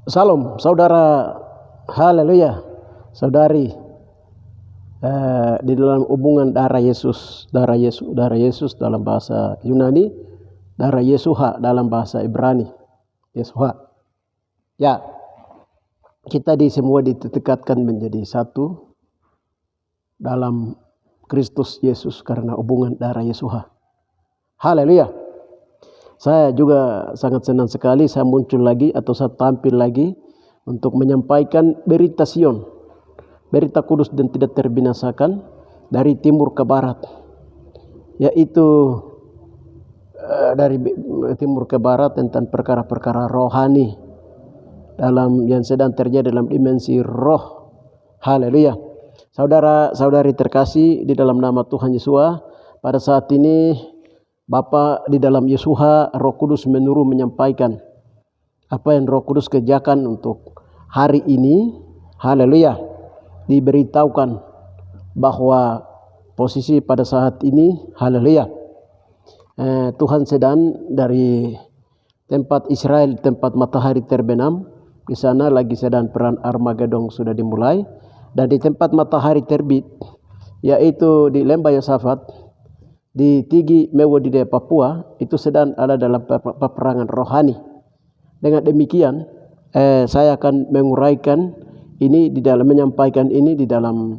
Salam, saudara, haleluya, saudari, di dalam hubungan darah Yesus dalam bahasa Yunani, darah Yesuha dalam bahasa Ibrani, Yesuha. Ya, kita semua ditekatkan menjadi satu dalam Kristus Yesus karena hubungan darah Yesuha. Haleluya. Saya juga sangat senang sekali saya muncul lagi atau saya tampil lagi untuk menyampaikan berita Sion, berita kudus dan tidak terbinasakan dari timur ke barat, yaitu dari timur ke barat tentang perkara-perkara rohani dalam yang sedang terjadi dalam dimensi roh. Haleluya. Saudara-saudari terkasih di dalam nama Tuhan Yesus, pada saat ini Bapa di dalam Yesuha, Roh Kudus menyuruh menyampaikan apa yang Roh Kudus kerjakan untuk hari ini. Haleluya. Diberitahukan bahwa posisi pada saat ini, haleluya, Tuhan sedang dari tempat Israel, tempat matahari terbenam, di sana lagi sedang perang Armageddon sudah dimulai, dan di tempat matahari terbit, yaitu di Lembah Yosafat di Tigi Mewodide Papua, itu sedang ada dalam peperangan rohani. Dengan demikian saya akan menguraikan ini di dalam menyampaikan ini di dalam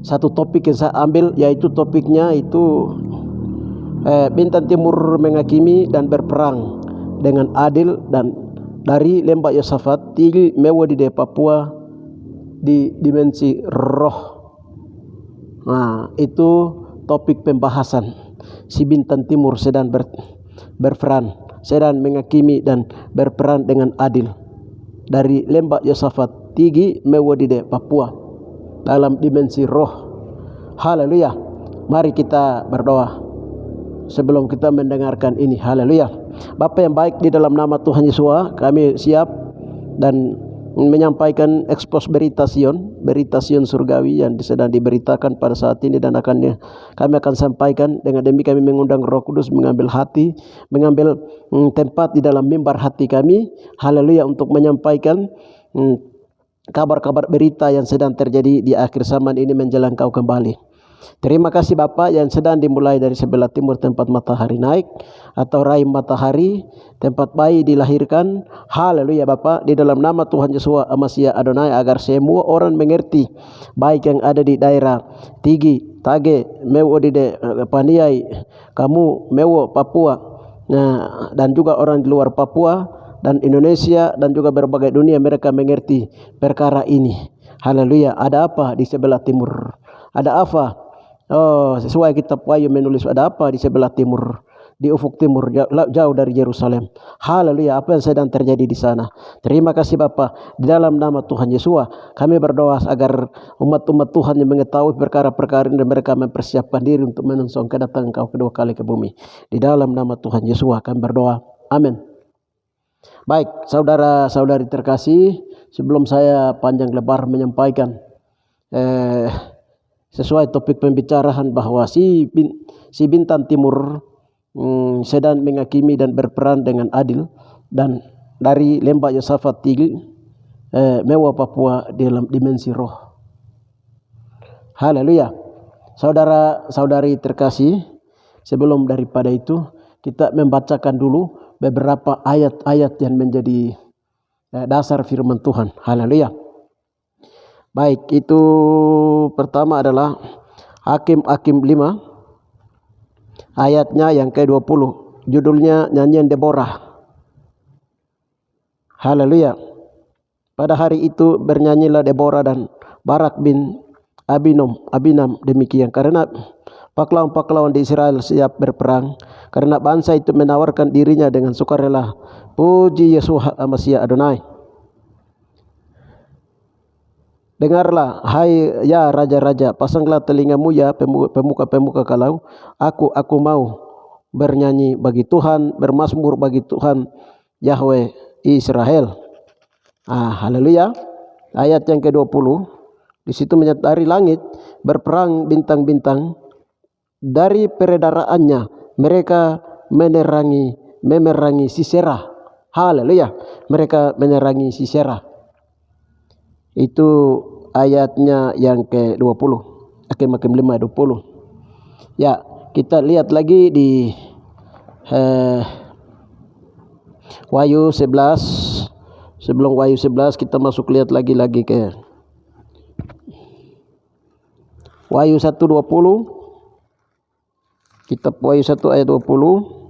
satu topik yang saya ambil, yaitu topiknya itu bintang timur menghakimi dan berperang dengan adil, dan dari Lembah Yosafat Tigi Mewodide Papua di dimensi roh. Nah, itu topik pembahasan. Si bintang timur sedang berperan, sedang menghakimi dan berperan dengan adil dari Lembah Yosafat Tigi Mewodide Papua dalam dimensi roh. Haleluya. Mari kita berdoa sebelum kita mendengarkan ini. Haleluya. Bapa yang baik, di dalam nama Tuhan Yesus kami siap dan menyampaikan ekspos berita Sion surgawi yang sedang diberitakan pada saat ini, dan kami akan sampaikan. Dengan demikian kami mengundang Roh Kudus mengambil hati, mengambil tempat di dalam mimbar hati kami, haleluya, untuk menyampaikan kabar-kabar berita yang sedang terjadi di akhir zaman ini menjelang Kau kembali. Terima kasih Bapa, yang sedang dimulai dari sebelah timur tempat matahari naik atau rahim matahari, tempat bayi dilahirkan. Haleluya Bapa, di dalam nama Tuhan Yesus Amasia Adonai, agar semua orang mengerti, baik yang ada di daerah Tigi, Tage, Mewodide, Paniai, Kamu, Mewo, Papua, dan juga orang di luar Papua dan Indonesia dan juga berbagai dunia, mereka mengerti perkara ini. Haleluya. Ada apa di sebelah timur? Ada apa? Sesuai kitab Wahyu menulis, ada apa di sebelah timur, di ufuk timur, jauh dari Yerusalem. Haleluya, apa yang sedang terjadi di sana. Terima kasih Bapa, di dalam nama Tuhan Yesus kami berdoa agar umat-umat Tuhan yang mengetahui perkara-perkara ini dan mereka mempersiapkan diri untuk menyongsong kedatangan Kau kedua kali ke bumi. Di dalam nama Tuhan Yesus kami berdoa, amin. Baik, saudara-saudari terkasih, sebelum saya panjang lebar menyampaikan sesuai topik pembicaraan bahwa si bintang timur sedang menghakimi dan berperan dengan adil, dan dari Lembah Yosafat Tigi Mewah Papua dalam dimensi roh. Haleluya. Saudara-saudari terkasih, sebelum daripada itu kita membacakan dulu beberapa ayat-ayat yang menjadi dasar firman Tuhan. Haleluya. Baik, itu pertama adalah Hakim-Hakim 5 ayatnya yang ke-20. Judulnya Nyanyian Deborah. Haleluya. Pada hari itu bernyanyilah Deborah dan Barak bin Abinam demikian, karena pahlawan-pahlawan di Israel siap berperang, karena bangsa itu menawarkan dirinya dengan sukarela. Puji Yesus Amasia Adonai. Dengarlah, hai ya raja-raja, pasanglah telingamu ya pemuka-pemuka kalau. Aku mau bernyanyi bagi Tuhan, bermazmur bagi Tuhan Yahweh Israel. Haleluya. Ayat yang ke-20, di situ menyatakan dari langit berperang bintang-bintang, dari peredaraannya mereka memerangi Sisera. Haleluya. Mereka menyerang Sisera. Itu ayatnya yang ke-20. Hakim 5:20. Ya, kita lihat lagi di Wahyu 11. Sebelum Wahyu 11 kita masuk lihat lagi ke Wahyu 1:20. Kitab Wahyu 1 ayat 20.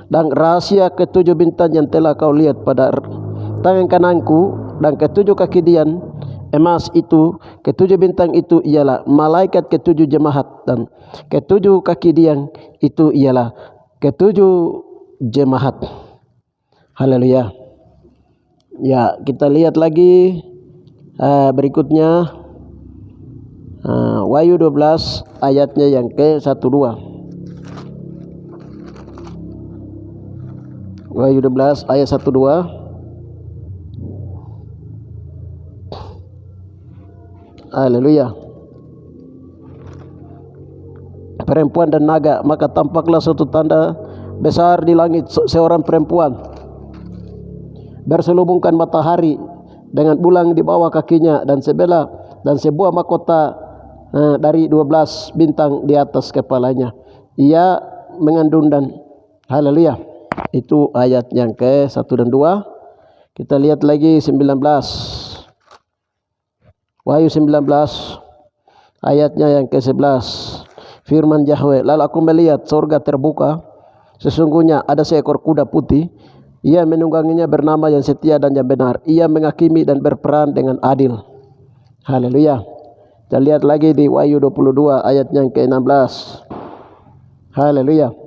Dan rahasia ketujuh bintang yang telah kau lihat pada tangan kananku dan ketujuh kaki dian emas itu, ketujuh bintang itu ialah malaikat ketujuh jemaat, dan ketujuh kaki dian itu ialah ketujuh jemaat. Haleluya. Ya, kita lihat lagi berikutnya Wahyu 12 ayatnya yang ke-1-2. Wahyu 12 ayat 1-2. Haleluya. Perempuan dan naga, maka tampaklah suatu tanda besar di langit, seorang perempuan berselubungkan matahari dengan bulan di bawah kakinya dan sebuah mahkota dari 12 bintang di atas kepalanya. Ia mengandung dan haleluya. Itu ayat yang ke-1 dan 2. Kita lihat lagi 19. Wahyu 19 ayatnya yang ke-11. Firman Yahweh, lalu aku melihat surga terbuka, sesungguhnya ada seekor kuda putih. Ia menungganginya bernama yang setia dan yang benar. Ia menghakimi dan berperan dengan adil. Haleluya. Kita lihat lagi di Wahyu 22 ayat yang ke-16. Haleluya.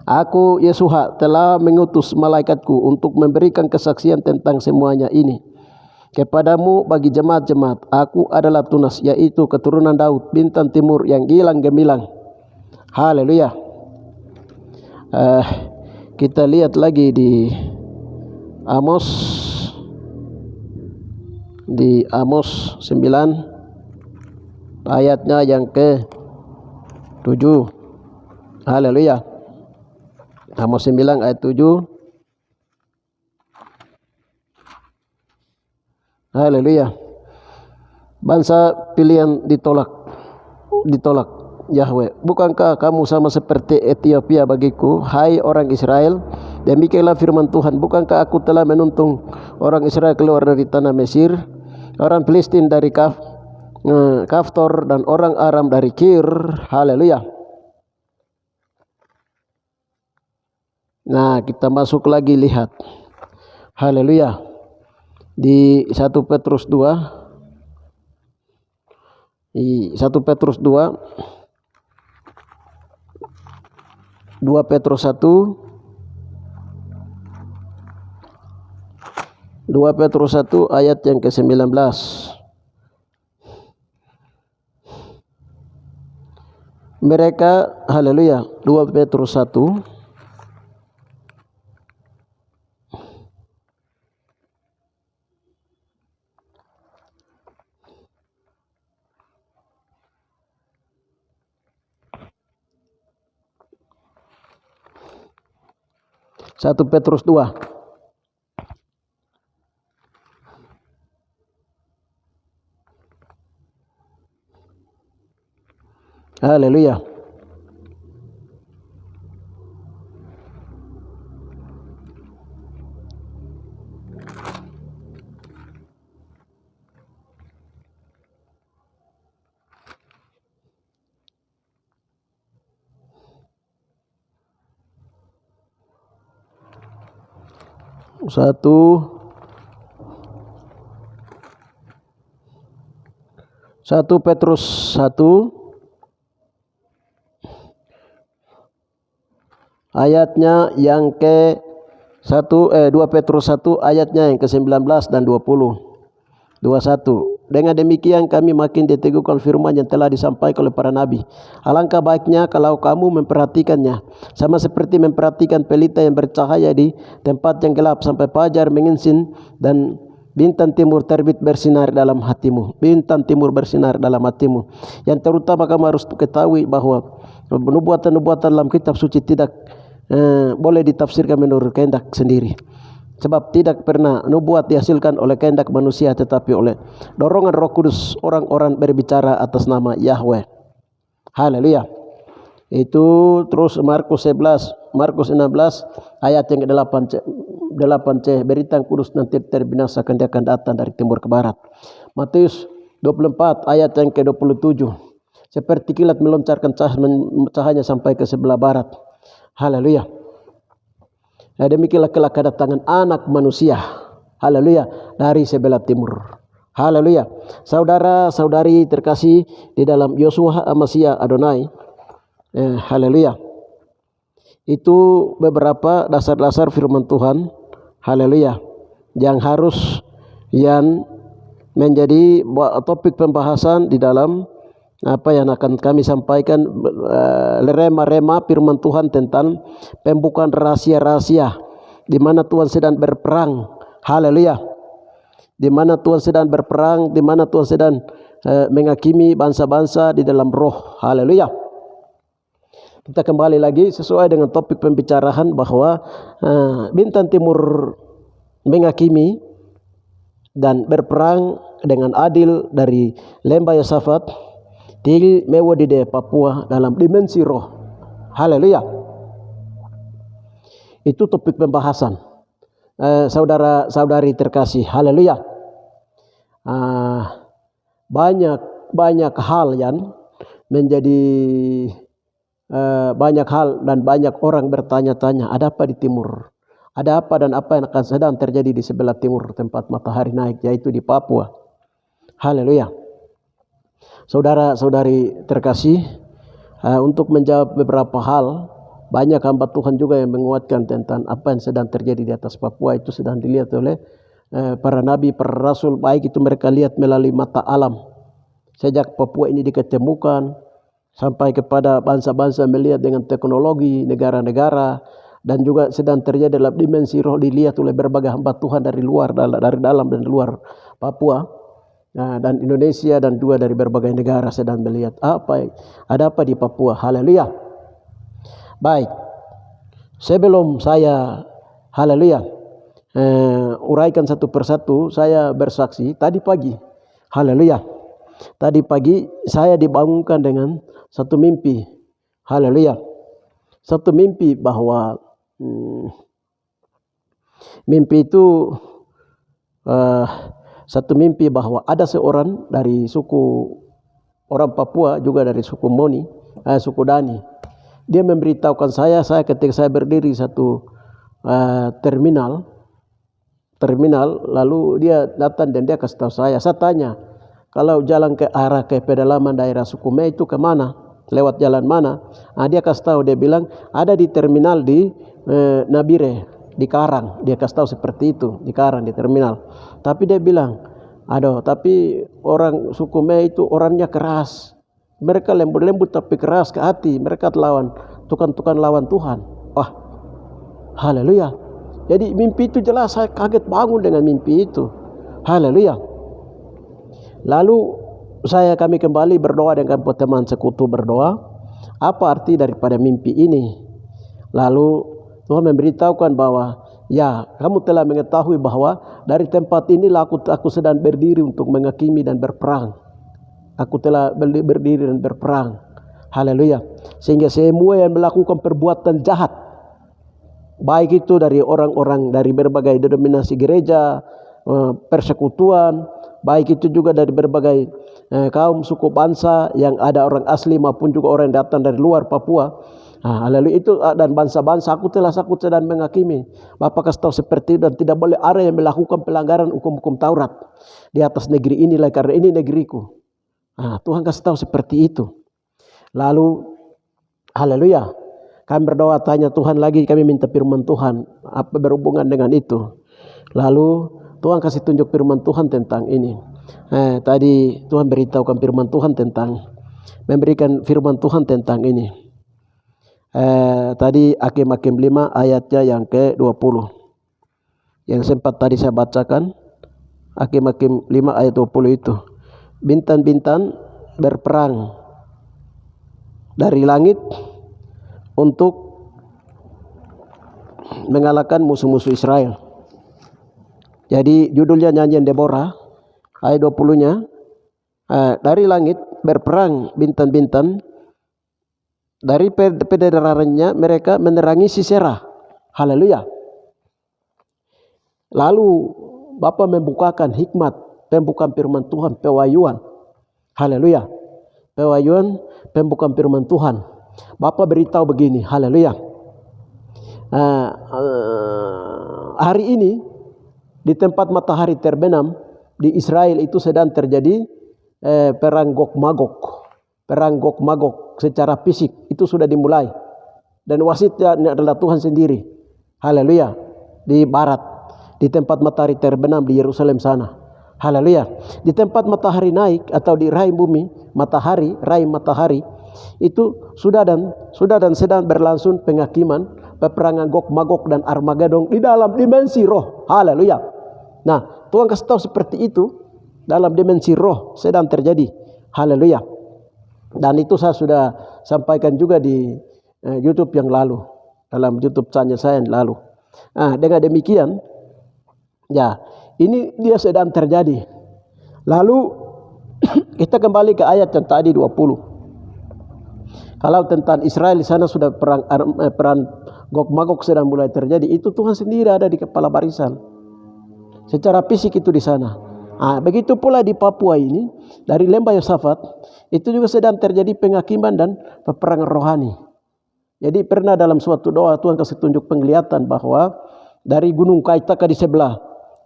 Aku, Yesuha, telah mengutus malaikatku untuk memberikan kesaksian tentang semuanya ini kepadamu bagi jemaat-jemaat. Aku adalah Tunas, yaitu keturunan Daud, bintang timur yang gilang gemilang. Haleluya. Kita lihat lagi di Amos 9 ayatnya yang ke-7. Haleluya. Amos 9 ayat 7. Haleluya. Bangsa pilihan ditolak Yahweh. Bukankah kamu sama seperti Ethiopia bagiku, hai orang Israel? Demikianlah firman Tuhan, bukankah aku telah menuntun orang Israel keluar dari tanah Mesir, orang Filistin dari Kaftor, dan orang Aram dari Kir. Haleluya. Nah, kita masuk lagi lihat. Haleluya. Di 1 Petrus 2. 1 Petrus 2. 2 Petrus 1. 2 Petrus 1 ayat yang ke-19. Mereka, haleluya, 2 Petrus 1 1 Petrus 2. Haleluya. Satu Petrus 1 ayatnya yang ke 2 Petrus 1 ayatnya yang ke-19 dan 20. 21. Dengan demikian kami makin diteguhkan firman yang telah disampaikan oleh para nabi. Alangkah baiknya kalau kamu memperhatikannya, sama seperti memperhatikan pelita yang bercahaya di tempat yang gelap sampai fajar menginsin dan bintang timur terbit bersinar dalam hatimu. Bintang timur bersinar dalam hatimu. Yang terutama kamu harus ketahui bahwa nubuatan-nubuatan dalam kitab suci tidak boleh ditafsirkan menurut kehendak sendiri. Sebab tidak pernah nubuat dihasilkan oleh kehendak manusia, tetapi oleh dorongan Roh Kudus orang-orang berbicara atas nama Yahweh. Haleluya. Itu terus Markus 16 ayat yang ke-8c, berita kudus nanti terbinasakan, dia akan datang dari timur ke barat. Matius 24 ayat yang ke-27, seperti kilat meloncarkan cahayanya sampai ke sebelah barat. Haleluya. Nah, demikianlah kelak kedatangan Anak Manusia, haleluya, dari sebelah timur. Haleluya. Saudara-saudari terkasih di dalam Yeshua Mashiach Adonai, haleluya. Itu beberapa dasar-dasar firman Tuhan, haleluya, yang menjadi topik pembahasan di dalam apa yang akan kami sampaikan, rema-rema firman Tuhan tentang pembukaan rahasia-rahasia di mana Tuhan sedang berperang. Haleluya. Di mana Tuhan sedang berperang, di mana Tuhan sedang menghakimi bangsa-bangsa di dalam roh. Haleluya. Kita kembali lagi sesuai dengan topik pembicaraan bahwa bintang timur menghakimi dan berperang dengan adil dari lembah Yosafat di Mewodide, Papua, dalam dimensi roh. Haleluya. Itu topik pembahasan, saudara-saudari terkasih. Haleluya. Banyak hal yang menjadi banyak hal, dan banyak orang bertanya-tanya, ada apa di timur? Ada apa dan apa yang akan sedang terjadi di sebelah timur tempat matahari naik, yaitu di Papua. Haleluya. Saudara-saudari terkasih, untuk menjawab beberapa hal, banyak hamba Tuhan juga yang menguatkan tentang apa yang sedang terjadi di atas Papua. Itu sedang dilihat oleh para nabi, para rasul, baik itu mereka lihat melalui mata alam. Sejak Papua ini diketemukan sampai kepada bangsa-bangsa melihat dengan teknologi negara-negara, dan juga sedang terjadi dalam dimensi roh dilihat oleh berbagai hamba Tuhan dari luar, dari dalam dan luar Papua. Dan Indonesia dan juga dari berbagai negara sedang melihat ada apa di Papua. Haleluya. Baik, sebelum saya haleluya uraikan satu persatu, saya bersaksi tadi pagi, haleluya, tadi pagi saya dibangunkan dengan satu mimpi. Haleluya. Satu mimpi bahwa mimpi itu satu mimpi bahwa ada seorang dari suku orang Papua, juga dari suku Moni, suku Dani. Dia memberitahukan saya ketika saya berdiri satu terminal, lalu dia datang dan dia kasih tahu saya tanya, kalau jalan ke arah ke pedalaman daerah Sukume itu kemana? Lewat jalan mana? Dia kasih tahu, dia bilang ada di terminal di Nabire, di Karang. Dia kasih tahu seperti itu, di Karang, di terminal. Tapi dia bilang, tapi orang suku Me itu orangnya keras. Mereka lembut-lembut tapi keras ke hati. Mereka tukang lawan Tuhan. Wah, haleluya. Jadi mimpi itu jelas, saya kaget bangun dengan mimpi itu. Haleluya. Lalu kami kembali berdoa dengan teman sekutu, berdoa, apa arti daripada mimpi ini? Lalu Tuhan memberitahukan bahwa ya, kamu telah mengetahui bahwa dari tempat inilah aku sedang berdiri untuk menghakimi dan berperang. Aku telah berdiri dan berperang. Haleluya. Sehingga semua yang melakukan perbuatan jahat, baik itu dari orang-orang dari berbagai denominasi gereja, persekutuan, baik itu juga dari berbagai kaum suku bangsa yang ada orang asli maupun juga orang yang datang dari luar Papua. Lalu itu dan bangsa-bangsa aku sedang menghakimi. Bapak kasih tahu seperti itu, dan tidak boleh ada yang melakukan pelanggaran hukum-hukum Taurat di atas negeri inilah, karena ini negeriku. Tuhan kasih tahu seperti itu. Lalu haleluya, kami berdoa tanya Tuhan lagi, kami minta firman Tuhan apa berhubungan dengan itu. Lalu Tuhan kasih tunjuk firman Tuhan tentang ini. Tadi Tuhan beritahukan firman Tuhan memberikan firman Tuhan tentang ini. Tadi Hakim-Hakim 5 ayatnya yang ke-20. Yang sempat tadi saya bacakan, Hakim-Hakim 5 ayat 20 itu. Bintang-bintang berperang dari langit untuk mengalahkan musuh-musuh Israel. Jadi judulnya nyanyian Deborah, ayat 20-nya, dari langit berperang bintang-bintang, dari pederarannya mereka menerangi Sisera. Haleluya. Lalu Bapa membukakan hikmat, pembukaan firman Tuhan, pewahyuan. Haleluya. Pewahyuan, pembukaan firman Tuhan. Bapa beritahu begini, haleluya. Hari ini di tempat matahari terbenam di Israel itu sedang terjadi perang Gog Magog. Perang Gog Magog secara fisik itu sudah dimulai. Dan wasitnya adalah Tuhan sendiri. Haleluya. Di barat, di tempat matahari terbenam di Yerusalem sana. Haleluya. Di tempat matahari naik atau di rahim bumi, matahari, rahim matahari, itu sudah dan sedang berlangsung penghakiman, peperangan Gog Magog dan Armageddon di dalam dimensi roh. Haleluya. Nah, Tuhan kasih tahu seperti itu, dalam dimensi roh sedang terjadi. Haleluya. Dan itu saya sudah sampaikan juga di YouTube yang lalu, dalam YouTube channel saya yang lalu. Dengan demikian, ya, ini dia sedang terjadi. Lalu kita kembali ke ayat yang tadi 20. Kalau tentang Israel di sana sudah perang Gog Magog sedang mulai terjadi, itu Tuhan sendiri ada di kepala barisan. Secara fisik itu di sana. Begitu pula di Papua ini, dari lembah Yosafat, itu juga sedang terjadi penghakiman dan peperangan rohani. Jadi pernah dalam suatu doa Tuhan kasih tunjuk penglihatan bahwa dari Gunung Kaitaka di sebelah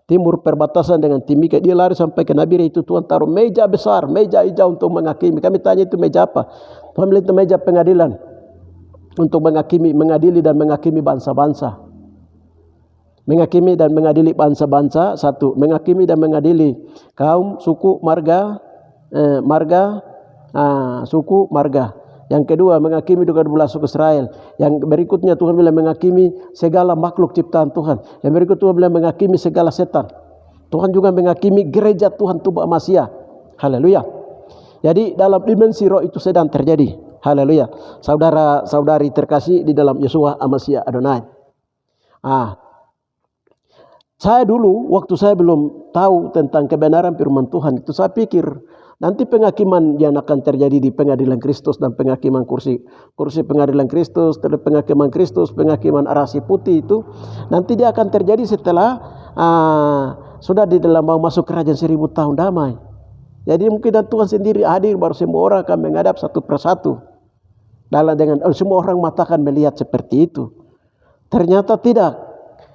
timur perbatasan dengan Timika, dia lari sampai ke Nabire, itu Tuhan taruh meja besar, meja hijau untuk menghakimi. Kami tanya itu meja apa? Tuhan bilang itu meja pengadilan untuk mengadili dan menghakimi bangsa-bangsa. Menghakimi dan mengadili bangsa-bangsa, satu. Menghakimi dan mengadili kaum, suku, marga, suku, marga. Yang kedua, menghakimi juga belah suku Israel. Yang berikutnya Tuhan bilang menghakimi segala makhluk ciptaan Tuhan. Yang berikut Tuhan bilang menghakimi segala setan. Tuhan juga menghakimi gereja Tuhan Tuba Amasya. Haleluya. Jadi dalam dimensi roh itu sedang terjadi. Haleluya. Saudara-saudari terkasih di dalam Yeshua Amasya Adonai. Saya dulu, waktu saya belum tahu tentang kebenaran firman Tuhan, itu saya pikir nanti penghakiman yang akan terjadi di pengadilan Kristus dan penghakiman kursi pengadilan Kristus, penghakiman Kristus, penghakiman rasi putih itu nanti dia akan terjadi setelah sudah di dalam mau masuk kerajaan 1000 tahun damai. Jadi mungkin dan Tuhan sendiri hadir, baru semua orang akan menghadap satu persatu. Semua orang mata akan melihat seperti itu. Ternyata tidak.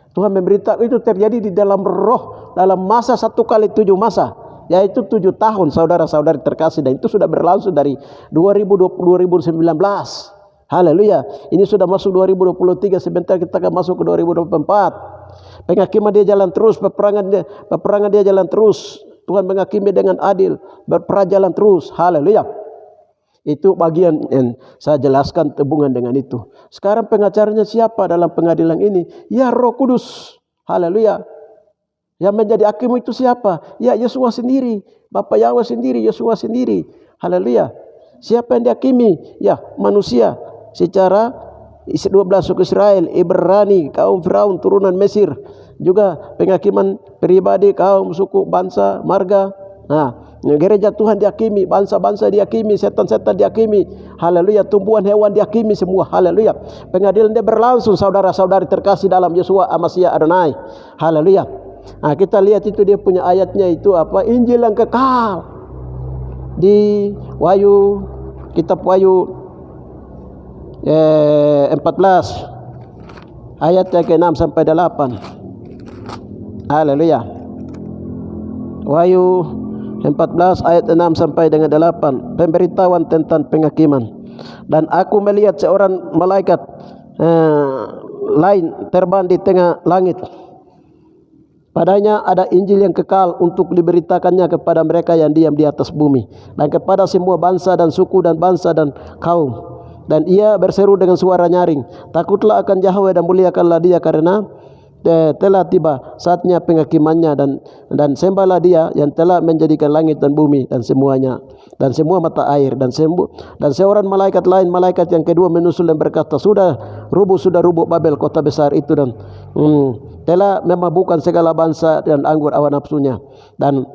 Tuhan memberitahu itu terjadi di dalam roh, dalam masa 1 kali 7 masa, yaitu 7 tahun saudara-saudari terkasih, dan itu sudah berlangsung dari 2019. Haleluya. Ini sudah masuk 2023, sebentar kita akan masuk ke 2024. Penghakiman dia jalan terus, peperangan dia jalan terus. Tuhan menghakimi dengan adil, berperang jalan terus. Haleluya. Itu bagian yang saya jelaskan hubungan dengan itu. Sekarang pengacaranya siapa dalam pengadilan ini? Ya, Roh Kudus. Haleluya. Yang menjadi hakim itu siapa? Ya, Yeshua sendiri. Bapa Yahweh sendiri, Yeshua sendiri. Haleluya. Siapa yang dihakimi? Ya, manusia. Secara 12 suku Israel, Ibrani, kaum Firaun, turunan Mesir. Juga penghakiman pribadi, kaum, suku, bangsa, marga. Gereja Tuhan dihakimi, bangsa-bangsa dihakimi, setan-setan dihakimi. Haleluya. Tumbuhan hewan dihakimi semua. Haleluya. Pengadilan dia berlangsung saudara-saudari terkasih dalam Yeshua Amasya Adonai. Haleluya. Kita lihat itu dia punya ayatnya itu apa? Injil yang kekal. Di Wahyu, kitab Wahyu 14 ayat yang ke-6 sampai 8. Haleluya. Wahyu 14 ayat 6 sampai dengan 8, pemberitahuan tentang penghakiman. Dan aku melihat seorang malaikat lain terbang di tengah langit. Padanya ada Injil yang kekal untuk diberitakannya kepada mereka yang diam di atas bumi, dan kepada semua bangsa dan suku dan bangsa dan kaum. Dan ia berseru dengan suara nyaring, takutlah akan Yahweh dan muliakanlah dia, karena telah tiba saatnya penghakimannya, dan sembahlah Dia yang telah menjadikan langit dan bumi dan semuanya, dan semua mata air, dan seorang malaikat lain, malaikat yang kedua menyusul dan berkata, sudah rubuh Babel, kota besar itu, dan telah memabukkan segala bangsa dan anggur awan nafsunya. Dan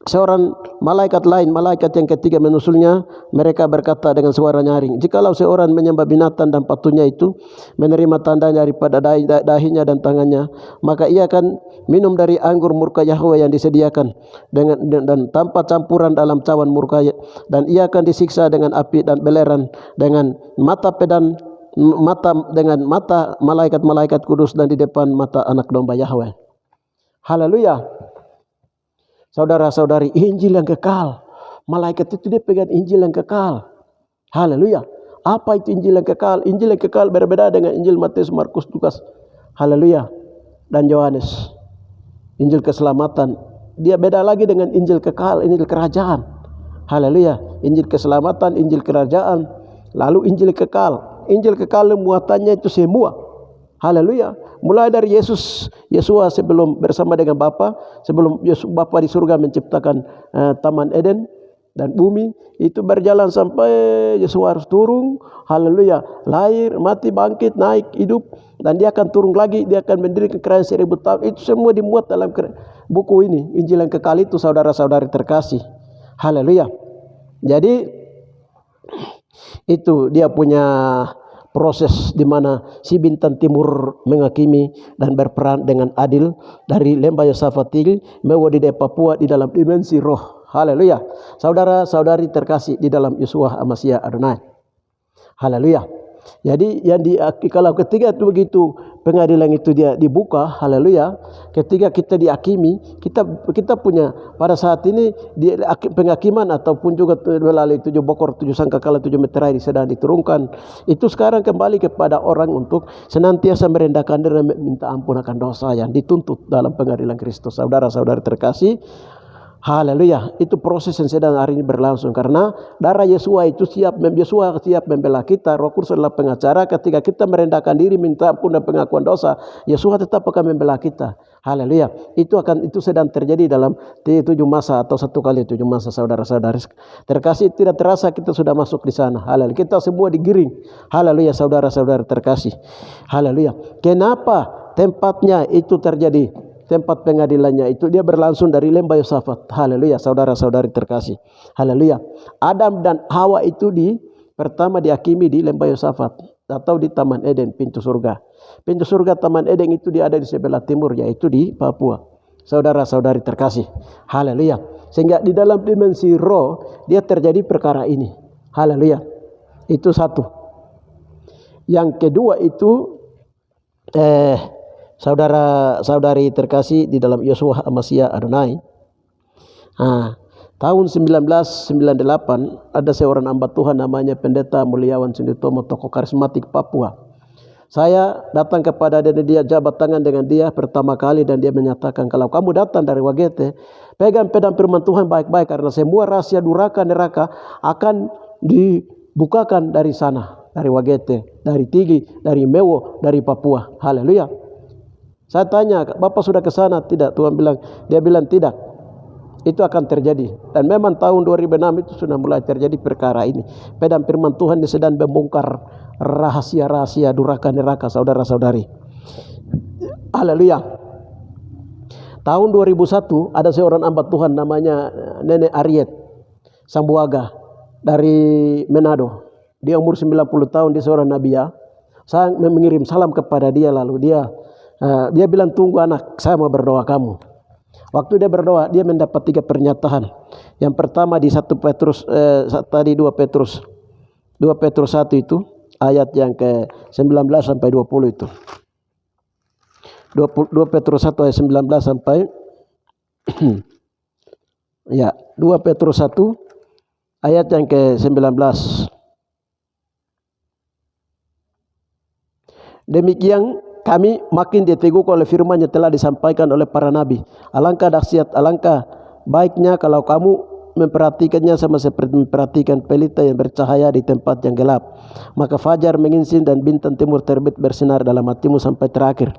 seorang malaikat lain, malaikat yang ketiga menyusulnya, mereka berkata dengan suara nyaring, jikalau seorang menyembah binatang dan patutnya itu, menerima tanda daripada dahinya dan tangannya, maka ia akan minum dari anggur murka Yahweh yang disediakan dan tanpa campuran dalam cawan murka, dan ia akan disiksa dengan api dan belerang, dengan mata malaikat-malaikat kudus, dan di depan mata anak domba Yahweh. Haleluya. Saudara-saudari, Injil yang kekal. Malaikat itu dia pegang Injil yang kekal. Haleluya. Apa itu Injil yang kekal? Injil yang kekal berbeda dengan Injil Matius, Markus, Lukas, haleluya, dan Yohanes. Injil keselamatan, dia beda lagi dengan Injil kekal, Injil kerajaan. Haleluya. Injil keselamatan, Injil kerajaan, lalu Injil kekal. Injil kekal muatannya itu semua. Haleluya. Mulai dari Yesua sebelum bersama dengan Bapa, sebelum Bapa di surga menciptakan Taman Eden dan bumi, itu berjalan sampai Yesua harus turun. Haleluya. Lahir, mati, bangkit, naik, hidup, dan dia akan turun lagi, dia akan mendirikan kerajaan 1000 tahun. Itu semua dimuat dalam buku ini, Injil yang kekal itu, saudara-saudari terkasih. Haleluya. Jadi itu dia punya proses di mana si bintang timur menghakimi dan berperan dengan adil dari lembah Yosafat mewah di Papua di dalam dimensi roh. Haleluya. Saudara-saudari terkasih di dalam Yeshua Hamashiach Adonai. Haleluya. Jadi kalau ketiga itu begitu, pengadilan itu dia dibuka, haleluya. Ketika kita dihakimi, kita punya pada saat ini di penghakiman ataupun juga melalui 7 bokor, 7 sangkakala, 7 meterai sedang diturunkan. Itu sekarang kembali kepada orang untuk senantiasa merendahkan diri dan minta ampun akan dosa yang dituntut dalam pengadilan Kristus. Saudara-saudari terkasih, haleluya. Itu proses yang sedang hari ini berlangsung, karena darah Yesua itu siap membela kita. Roh Kudus adalah pengacara. Ketika kita merendahkan diri, minta ampun dan pengakuan dosa, Yesua tetap akan membela kita. Haleluya. Itu sedang terjadi dalam 7 masa atau 1 kali 7 masa, saudara-saudari terkasih. Tidak terasa kita sudah masuk di sana. Haleluya. Kita semua digiring. Haleluya, saudara-saudari terkasih. Haleluya. Kenapa tempatnya itu terjadi? Tempat pengadilannya itu dia berlangsung dari lembah Yosafat. Haleluya, saudara-saudari terkasih. Haleluya. Adam dan Hawa itu pertama dihakimi di lembah Yosafat atau di Taman Eden, pintu surga. Pintu surga Taman Eden itu dia ada di sebelah timur, yaitu di Papua. Saudara-saudari terkasih. Haleluya. Sehingga di dalam dimensi roh dia terjadi perkara ini. Haleluya. Itu satu. Yang kedua itu saudara-saudari terkasih di dalam Yeshua Hamashiach Adonai. Tahun 1998 ada seorang hamba Tuhan namanya Pendeta Mulyawan Sinditomo, tokoh karismatik Papua. Saya datang kepada dia, jabat tangan dengan dia pertama kali, dan dia menyatakan, kalau kamu datang dari Wagete, pegang pedang firman Tuhan baik-baik, karena semua rahasia duraka neraka akan dibukakan dari sana, dari Wagete, dari Tigi, dari Mewo, dari Papua. Haleluya. Saya tanya, Bapak sudah ke sana? Tidak. Dia bilang tidak. Itu akan terjadi. Dan memang tahun 2006 itu sudah mulai terjadi perkara ini. Pedang firman Tuhan sedang membongkar rahasia-rahasia duraka neraka, saudara-saudari. Haleluya. Tahun 2001 ada seorang hamba Tuhan namanya Nenek Ariet Sambuaga dari Manado. Dia umur 90 tahun, dia seorang nabiya. Saya mengirim salam kepada dia, lalu dia bilang, tunggu anak, saya mau berdoa kamu. Waktu dia berdoa, dia mendapat 3 pernyataan. Yang pertama di 2 Petrus 1 itu, ayat yang ke-19 sampai 20 itu. 2 Petrus 1 ayat 19 sampai 2 Petrus 1 ayat yang ke-19. Demikian kami makin diteguhkan oleh firman yang telah disampaikan oleh para nabi. Alangkah dahsyat, alangkah baiknya kalau kamu memperhatikannya sama seperti memperhatikan pelita yang bercahaya di tempat yang gelap. Maka fajar menyingsing dan bintang timur terbit bersinar dalam hatimu sampai terakhir.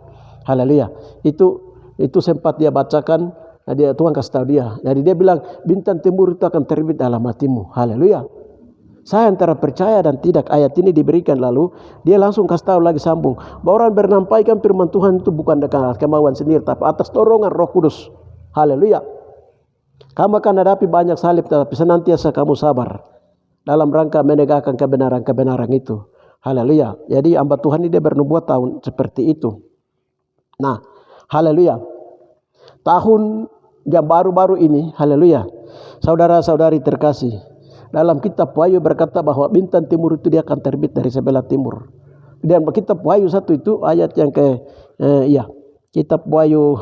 Haleluya. Itu sempat dia bacakan, dia Tuhan kasih tahu dia. Jadi dia bilang bintang timur itu akan terbit dalam hatimu. Haleluya. Saya antara percaya dan tidak ayat ini diberikan, lalu dia langsung kasih tahu lagi sambung bahwa orang bernampaikan firman Tuhan itu bukan dengan kemauan sendiri tapi atas dorongan Roh Kudus. Haleluya. Kamu akan hadapi banyak salib tetapi senantiasa kamu sabar dalam rangka menegakkan kebenaran-kebenaran itu. Haleluya. Jadi hamba Tuhan ini dia bernubuat tahun seperti itu. Nah, haleluya. Tahun yang baru-baru ini, haleluya. Saudara-saudari terkasih, dalam kitab Wahyu berkata bahwa bintang timur itu dia akan terbit dari sebelah timur. Dan kitab Wahyu 1 itu ayat yang kitab Wahyu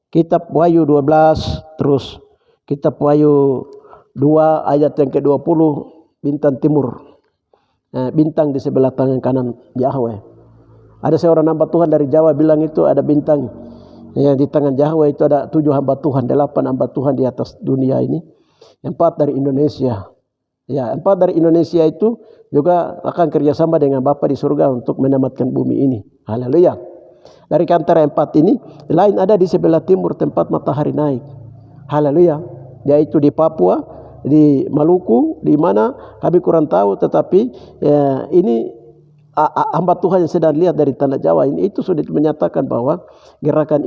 kitab Wahyu 12, terus kitab Wahyu 2 ayat yang ke-20, bintang timur. Bintang di sebelah tangan kanan Yahweh. Ada seorang hamba Tuhan dari Jawa bilang itu ada bintang di tangan Yahweh itu ada 7 hamba Tuhan, 8 hamba Tuhan di atas dunia ini. 4 dari Indonesia. 4 dari Indonesia itu juga akan kerjasama dengan Bapa di surga untuk menyelamatkan bumi ini. Haleluya. Dari antara 4 ini, lain ada di sebelah timur tempat matahari naik. Haleluya. Yaitu di Papua, di Maluku, di mana kami kurang tahu, tetapi ini hamba Tuhan yang sedang lihat dari tanah Jawa ini itu sudah menyatakan bahwa gerakan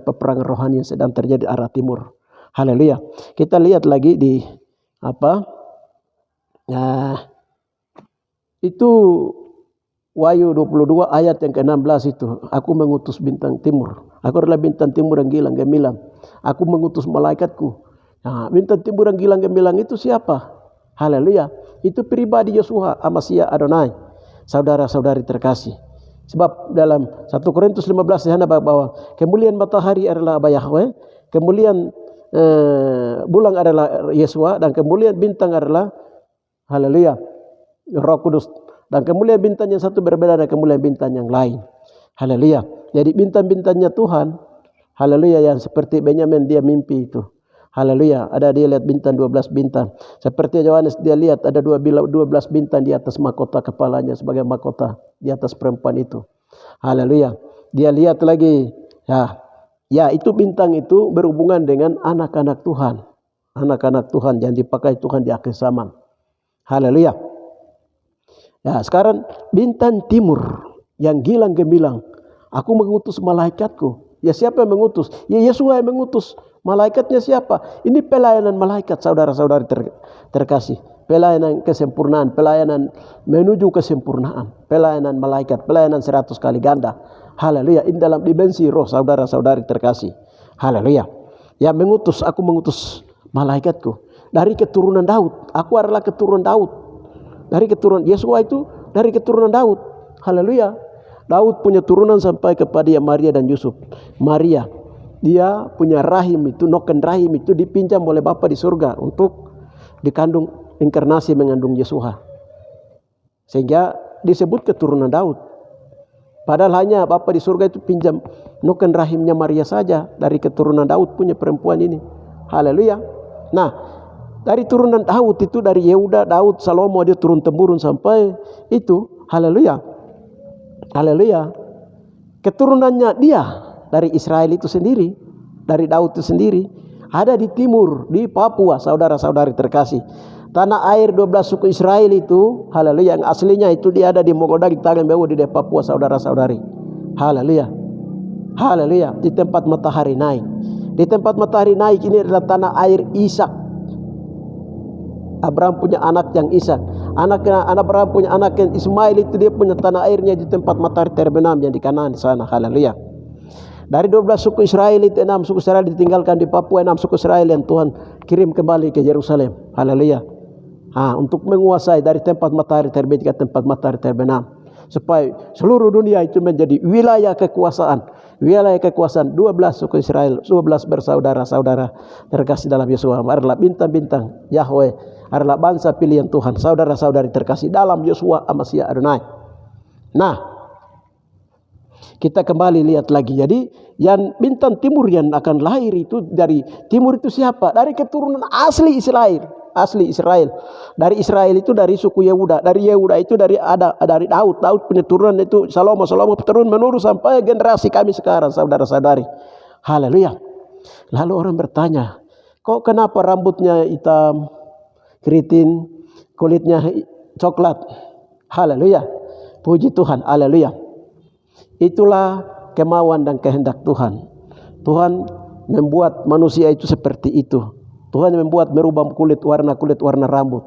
peperangan rohani yang sedang terjadi di arah timur. Haleluya. Kita lihat lagi di itu Wahyu 22 ayat yang ke-16 itu. Aku mengutus bintang timur. Aku adalah bintang timur yang gilang gemilang. Aku mengutus malaikatku. Nah, bintang timur yang gilang gemilang itu siapa? Haleluya. Itu pribadi Yeshua Amasya Adonai. Saudara-saudari terkasih. Sebab dalam 1 Korintus 15 di sana bahwa kemuliaan matahari adalah Yahweh, kemuliaan bulan adalah Yeshua, dan kemuliaan bintang adalah haleluya Roh Kudus. Dan kemuliaan bintang yang satu berbeda dengan kemuliaan bintang yang lain. Haleluya. Jadi bintang-bintangnya Tuhan, haleluya, yang seperti Benyamin dia mimpi itu. Haleluya. Ada dia lihat bintang 12 bintang. Seperti Yohanes dia lihat ada 12 bintang di atas mahkota kepalanya sebagai mahkota di atas perempuan itu. Haleluya. Dia lihat lagi ya itu bintang itu berhubungan dengan anak-anak Tuhan. Anak-anak Tuhan yang dipakai Tuhan di akhir zaman. Haleluya. Ya, sekarang bintang timur yang gilang gemilang. Aku mengutus malaikatku. Ya, siapa yang mengutus? Ya, Yesus yang mengutus. Malaikatnya siapa? Ini pelayanan malaikat, saudara-saudari terkasih. Pelayanan kesempurnaan, pelayanan menuju kesempurnaan. Pelayanan malaikat, pelayanan 100 kali ganda. Haleluya. Ini dalam dimensi roh, saudara-saudari terkasih. Haleluya. Ya, aku mengutus malaikatku. Dari keturunan Daud. Aku adalah keturunan Daud. Dari keturunan Yesua itu dari keturunan Daud. Haleluya. Daud punya turunan sampai kepada Maria dan Yusuf. Maria, dia punya rahim itu, noken rahim itu dipinjam oleh Bapa di surga untuk dikandung, inkarnasi mengandung Yesua. Sehingga disebut keturunan Daud. Padahal hanya Bapa di surga itu pinjam noken rahimnya Maria saja dari keturunan Daud punya perempuan ini. Haleluya. Nah, dari turunan Daud itu dari Yehuda, Daud, Salomo dia turun-temurun sampai itu. Haleluya. Haleluya. Keturunannya dia dari Israel itu sendiri, dari Daud itu sendiri, ada di timur, di Papua, saudara-saudari terkasih. Tanah air 12 suku Israel itu, haleluya, yang aslinya itu dia ada di Mogodagi, Tagembewu, di Papua, saudara-saudari. Haleluya. Haleluya. Di tempat matahari naik. Di tempat matahari naik ini adalah tanah air Ishak. Abraham punya anak yang Ishak. Abraham punya anak yang Ismail, itu dia punya tanah airnya di tempat matahari terbenam yang di kanan di sana. Haleluya. Dari 12 suku Israel itu 6 suku Israel ditinggalkan di Papua, 6 suku Israel yang Tuhan kirim kembali ke Yerusalem. Haleluya. Untuk menguasai dari tempat matahari terbit ke tempat matahari terbenam, supaya seluruh dunia itu menjadi wilayah kekuasaan. Wilayah kekuasaan 12 suku Israel, 12 bersaudara-saudara terkasih dalam Yesus adalah bintang-bintang Yahweh, adalah bangsa pilihan Tuhan, saudara-saudari terkasih dalam Yeshua Amasya Adonai. Nah, kita kembali lihat lagi. Jadi yang bintang timur yang akan lahir itu dari timur itu siapa? Dari keturunan asli Israel. asli Israel. Dari Israel itu dari suku Yehuda. Dari Yehuda itu dari Daud. Daud punya turunan itu Salomo turun menurun sampai generasi kami sekarang, saudara-saudari. Haleluya. Lalu orang bertanya, kok kenapa rambutnya hitam, keriting, kulitnya coklat? Haleluya. Puji Tuhan. Haleluya. Itulah kemauan dan kehendak Tuhan. Tuhan membuat manusia itu seperti itu. Tuhan membuat merubah kulit warna rambut.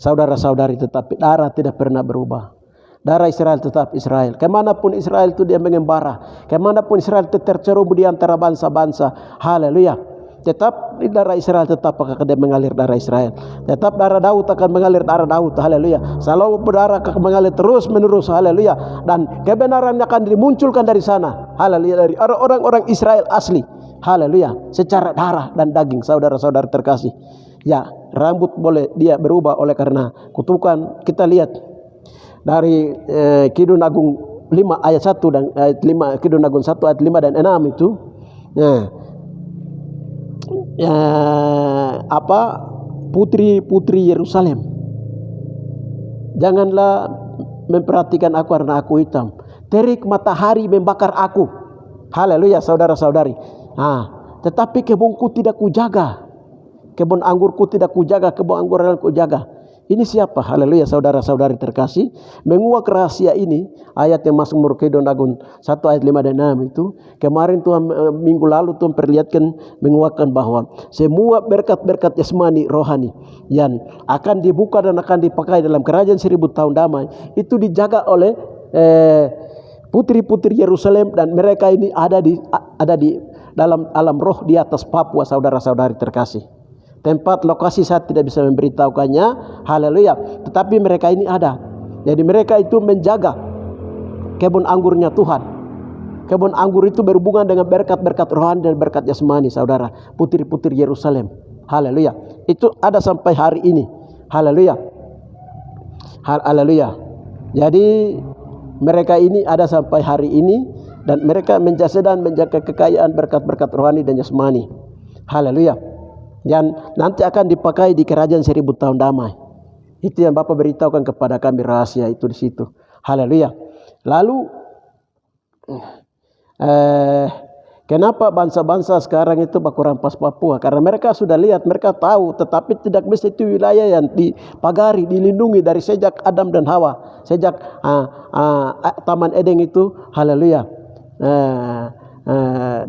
Saudara-saudari, tetapi darah tidak pernah berubah. Darah Israel tetap Israel. Kemanapun Israel itu dia mengembara. Kemanapun Israel itu terceroboh di antara bangsa-bangsa. Haleluya. Tetap darah Israel tetap akan mengalir darah Israel. Tetap darah Daud akan mengalir darah Daud. Haleluya. Salomo berdarah akan mengalir terus menerus. Haleluya. Dan kebenaran akan dimunculkan dari sana. Haleluya. Dari orang-orang Israel asli. Haleluya. Secara darah dan daging, saudara-saudara terkasih. Ya, rambut boleh dia berubah oleh karena kutukan. Kita lihat dari Kidung Agung 5 ayat 1 dan ayat 5, Kidung Agung 1 ayat 5 dan 6 itu. Nah, putri-putri Yerusalem, janganlah memperhatikan aku karena aku hitam. Terik matahari membakar aku. Haleluya, saudara-saudari. Tetapi kebunku tidak kujaga, kebun anggurku tidak kujaga, kebun anggur kujaga. Ini siapa? Haleluya, saudara-saudari terkasih. Menguak rahasia ini, ayat yang Mazmur Kidung Agung 1 ayat 5 dan 6 itu. Kemarin Tuhan, minggu lalu Tuhan perlihatkan, menguakkan bahwa semua berkat-berkat jasmani rohani yang akan dibuka dan akan dipakai dalam kerajaan 1000 tahun damai, itu dijaga oleh putri-putri Yerusalem, dan mereka ini ada di dalam alam roh di atas Papua, saudara-saudari terkasih. Tempat lokasi saya tidak bisa memberitahukannya. Haleluya. Tetapi mereka ini ada. Jadi mereka itu menjaga kebun anggurnya Tuhan. Kebun anggur itu berhubungan dengan berkat-berkat rohani dan berkat jasmani, saudara. Putri-putri Yerusalem. Haleluya. Itu ada sampai hari ini. Haleluya. Haleluya. Jadi mereka ini ada sampai hari ini, dan mereka sedang menjaga kekayaan berkat-berkat rohani dan jasmani. Haleluya. Dan nanti akan dipakai di kerajaan 1000 tahun damai. Itu yang Bapak beritahukan kepada kami, rahasia itu di situ. Haleluya. Lalu kenapa bangsa-bangsa sekarang itu baku rampas Papua? Karena mereka sudah lihat, mereka tahu, tetapi tidak mesti itu wilayah yang dipagari, dilindungi dari sejak Adam dan Hawa, sejak Taman Eden itu. Haleluya.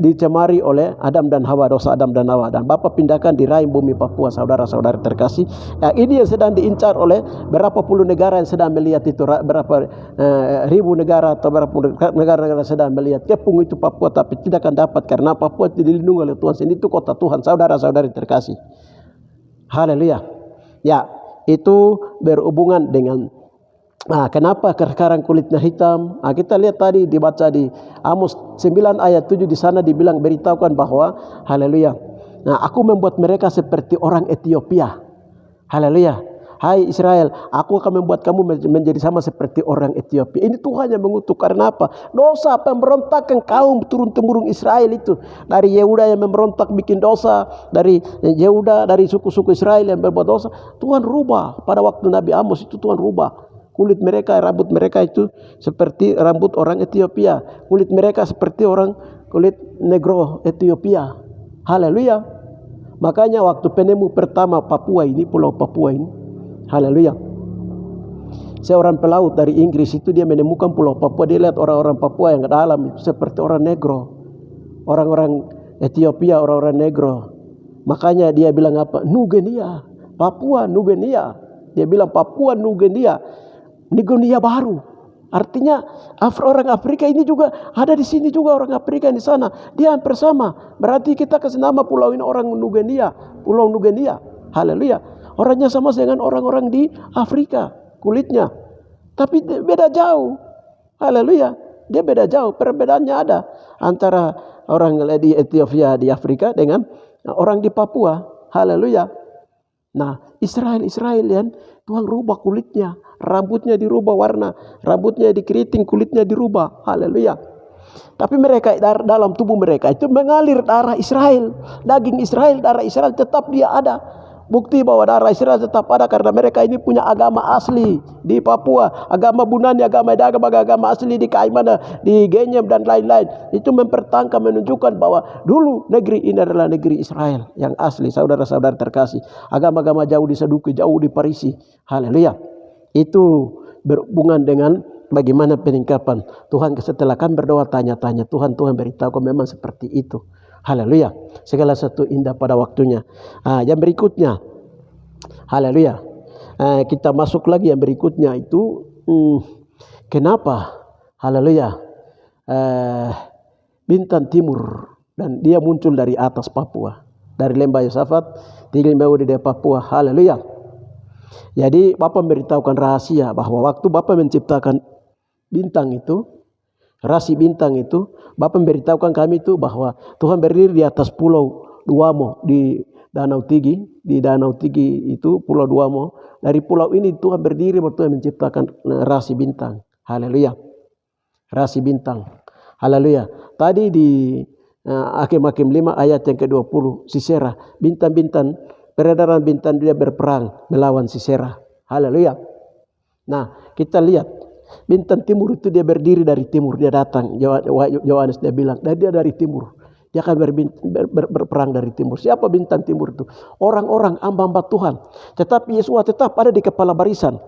Dicemari oleh Adam dan Hawa, dosa Adam dan Hawa, dan Bapak pindahkan di rahim bumi Papua, saudara-saudara terkasih. Ini yang sedang diincar oleh berapa puluh negara yang sedang melihat itu, berapa ribu negara atau berapa negara-negara sedang melihat kepung itu Papua, tapi tidak akan dapat karena Papua dilindungi oleh Tuhan. Ini itu kota Tuhan, saudara-saudari terkasih. Haleluya. Ya, itu berhubungan dengan kenapa sekarang kulitnya hitam? Kita lihat tadi dibaca di Amos 9 ayat 7, di sana dibilang, beritahukan bahwa haleluya. Aku membuat mereka seperti orang Ethiopia. Haleluya. Hai Israel, aku akan membuat kamu menjadi sama seperti orang Ethiopia. Ini Tuhan yang mengutuk. Karena apa? Dosa pemberontakan kaum turun-temurun Israel itu. Dari Yehuda yang memberontak bikin dosa, dari Yehuda, dari suku-suku Israel yang berbuat dosa, Tuhan rubah. Pada waktu Nabi Amos itu Tuhan rubah. Kulit mereka, rambut mereka itu seperti rambut orang Ethiopia. Kulit mereka seperti kulit negro Ethiopia. Haleluya. Makanya waktu penemu pertama Papua ini, pulau Papua ini, haleluya, seorang pelaut dari Inggris itu dia menemukan pulau Papua. Dia lihat orang-orang Papua yang dalam seperti orang negro, orang-orang Ethiopia, orang-orang negro. Makanya dia bilang apa? Nugenia, Papua Nugenia. Dia bilang Papua Nugenia, Nugenia baru. Artinya orang Afrika ini juga ada di sini, juga orang Afrika di sana. Dia hampir sama. Berarti kita kasih nama pulau ini orang Nugenia, Pulau Nugenia. Haleluya. Orangnya sama dengan orang-orang di Afrika kulitnya, tapi beda jauh. Haleluya. Dia beda jauh. Perbedaannya ada antara orang di Ethiopia di Afrika dengan orang di Papua. Haleluya. Nah, Israel yang Tuhan rubah kulitnya, rambutnya dirubah warna, rambutnya dikeriting, kulitnya dirubah. Haleluya. Tapi mereka dalam tubuh mereka itu mengalir darah Israel, daging Israel, darah Israel tetap dia ada. Bukti bahwa darah Israel tetap ada karena mereka ini punya agama asli di Papua, agama Bunani, agama asli di Kaimana, di Genyem dan lain-lain. Itu mempertahankan, menunjukkan bahwa dulu negeri ini adalah negeri Israel yang asli, saudara-saudara terkasih. Agama-agama jauh di Saduki, jauh di Parisi. Haleluya. Itu berhubungan dengan bagaimana peningkapan Tuhan. Setelah kami berdoa tanya-tanya, Tuhan beritahu kau memang seperti itu. Haleluya. Segala satu indah pada waktunya. Yang berikutnya, haleluya. Kita masuk lagi yang berikutnya itu, kenapa, haleluya, bintang timur, dan dia muncul dari atas Papua, dari lembah Yosafat, tinggal di daerah Papua. Haleluya. Jadi Bapak memberitahukan rahasia bahwa waktu Bapak menciptakan bintang itu, rasi bintang itu, Bapak memberitahukan kami itu bahwa Tuhan berdiri di atas pulau Duamo di Danau Tigi. Di Danau Tigi itu pulau Duamo. Dari pulau ini Tuhan berdiri waktu menciptakan rasi bintang. Haleluya. Rasi bintang. Haleluya. Tadi di Hakim-Hakim 5 ayat yang ke-20, Sisera, bintang-bintang, peredaran bintang dia berperang melawan Sisera. Haleluya. Nah, kita lihat bintang timur itu dia berdiri dari timur, dia datang. Yohanes dia bilang, dia dari timur. Dia akan berperang dari timur. Siapa bintang timur itu? Orang-orang hamba-hamba Tuhan. Tetapi Yesus tetap ada di kepala barisan.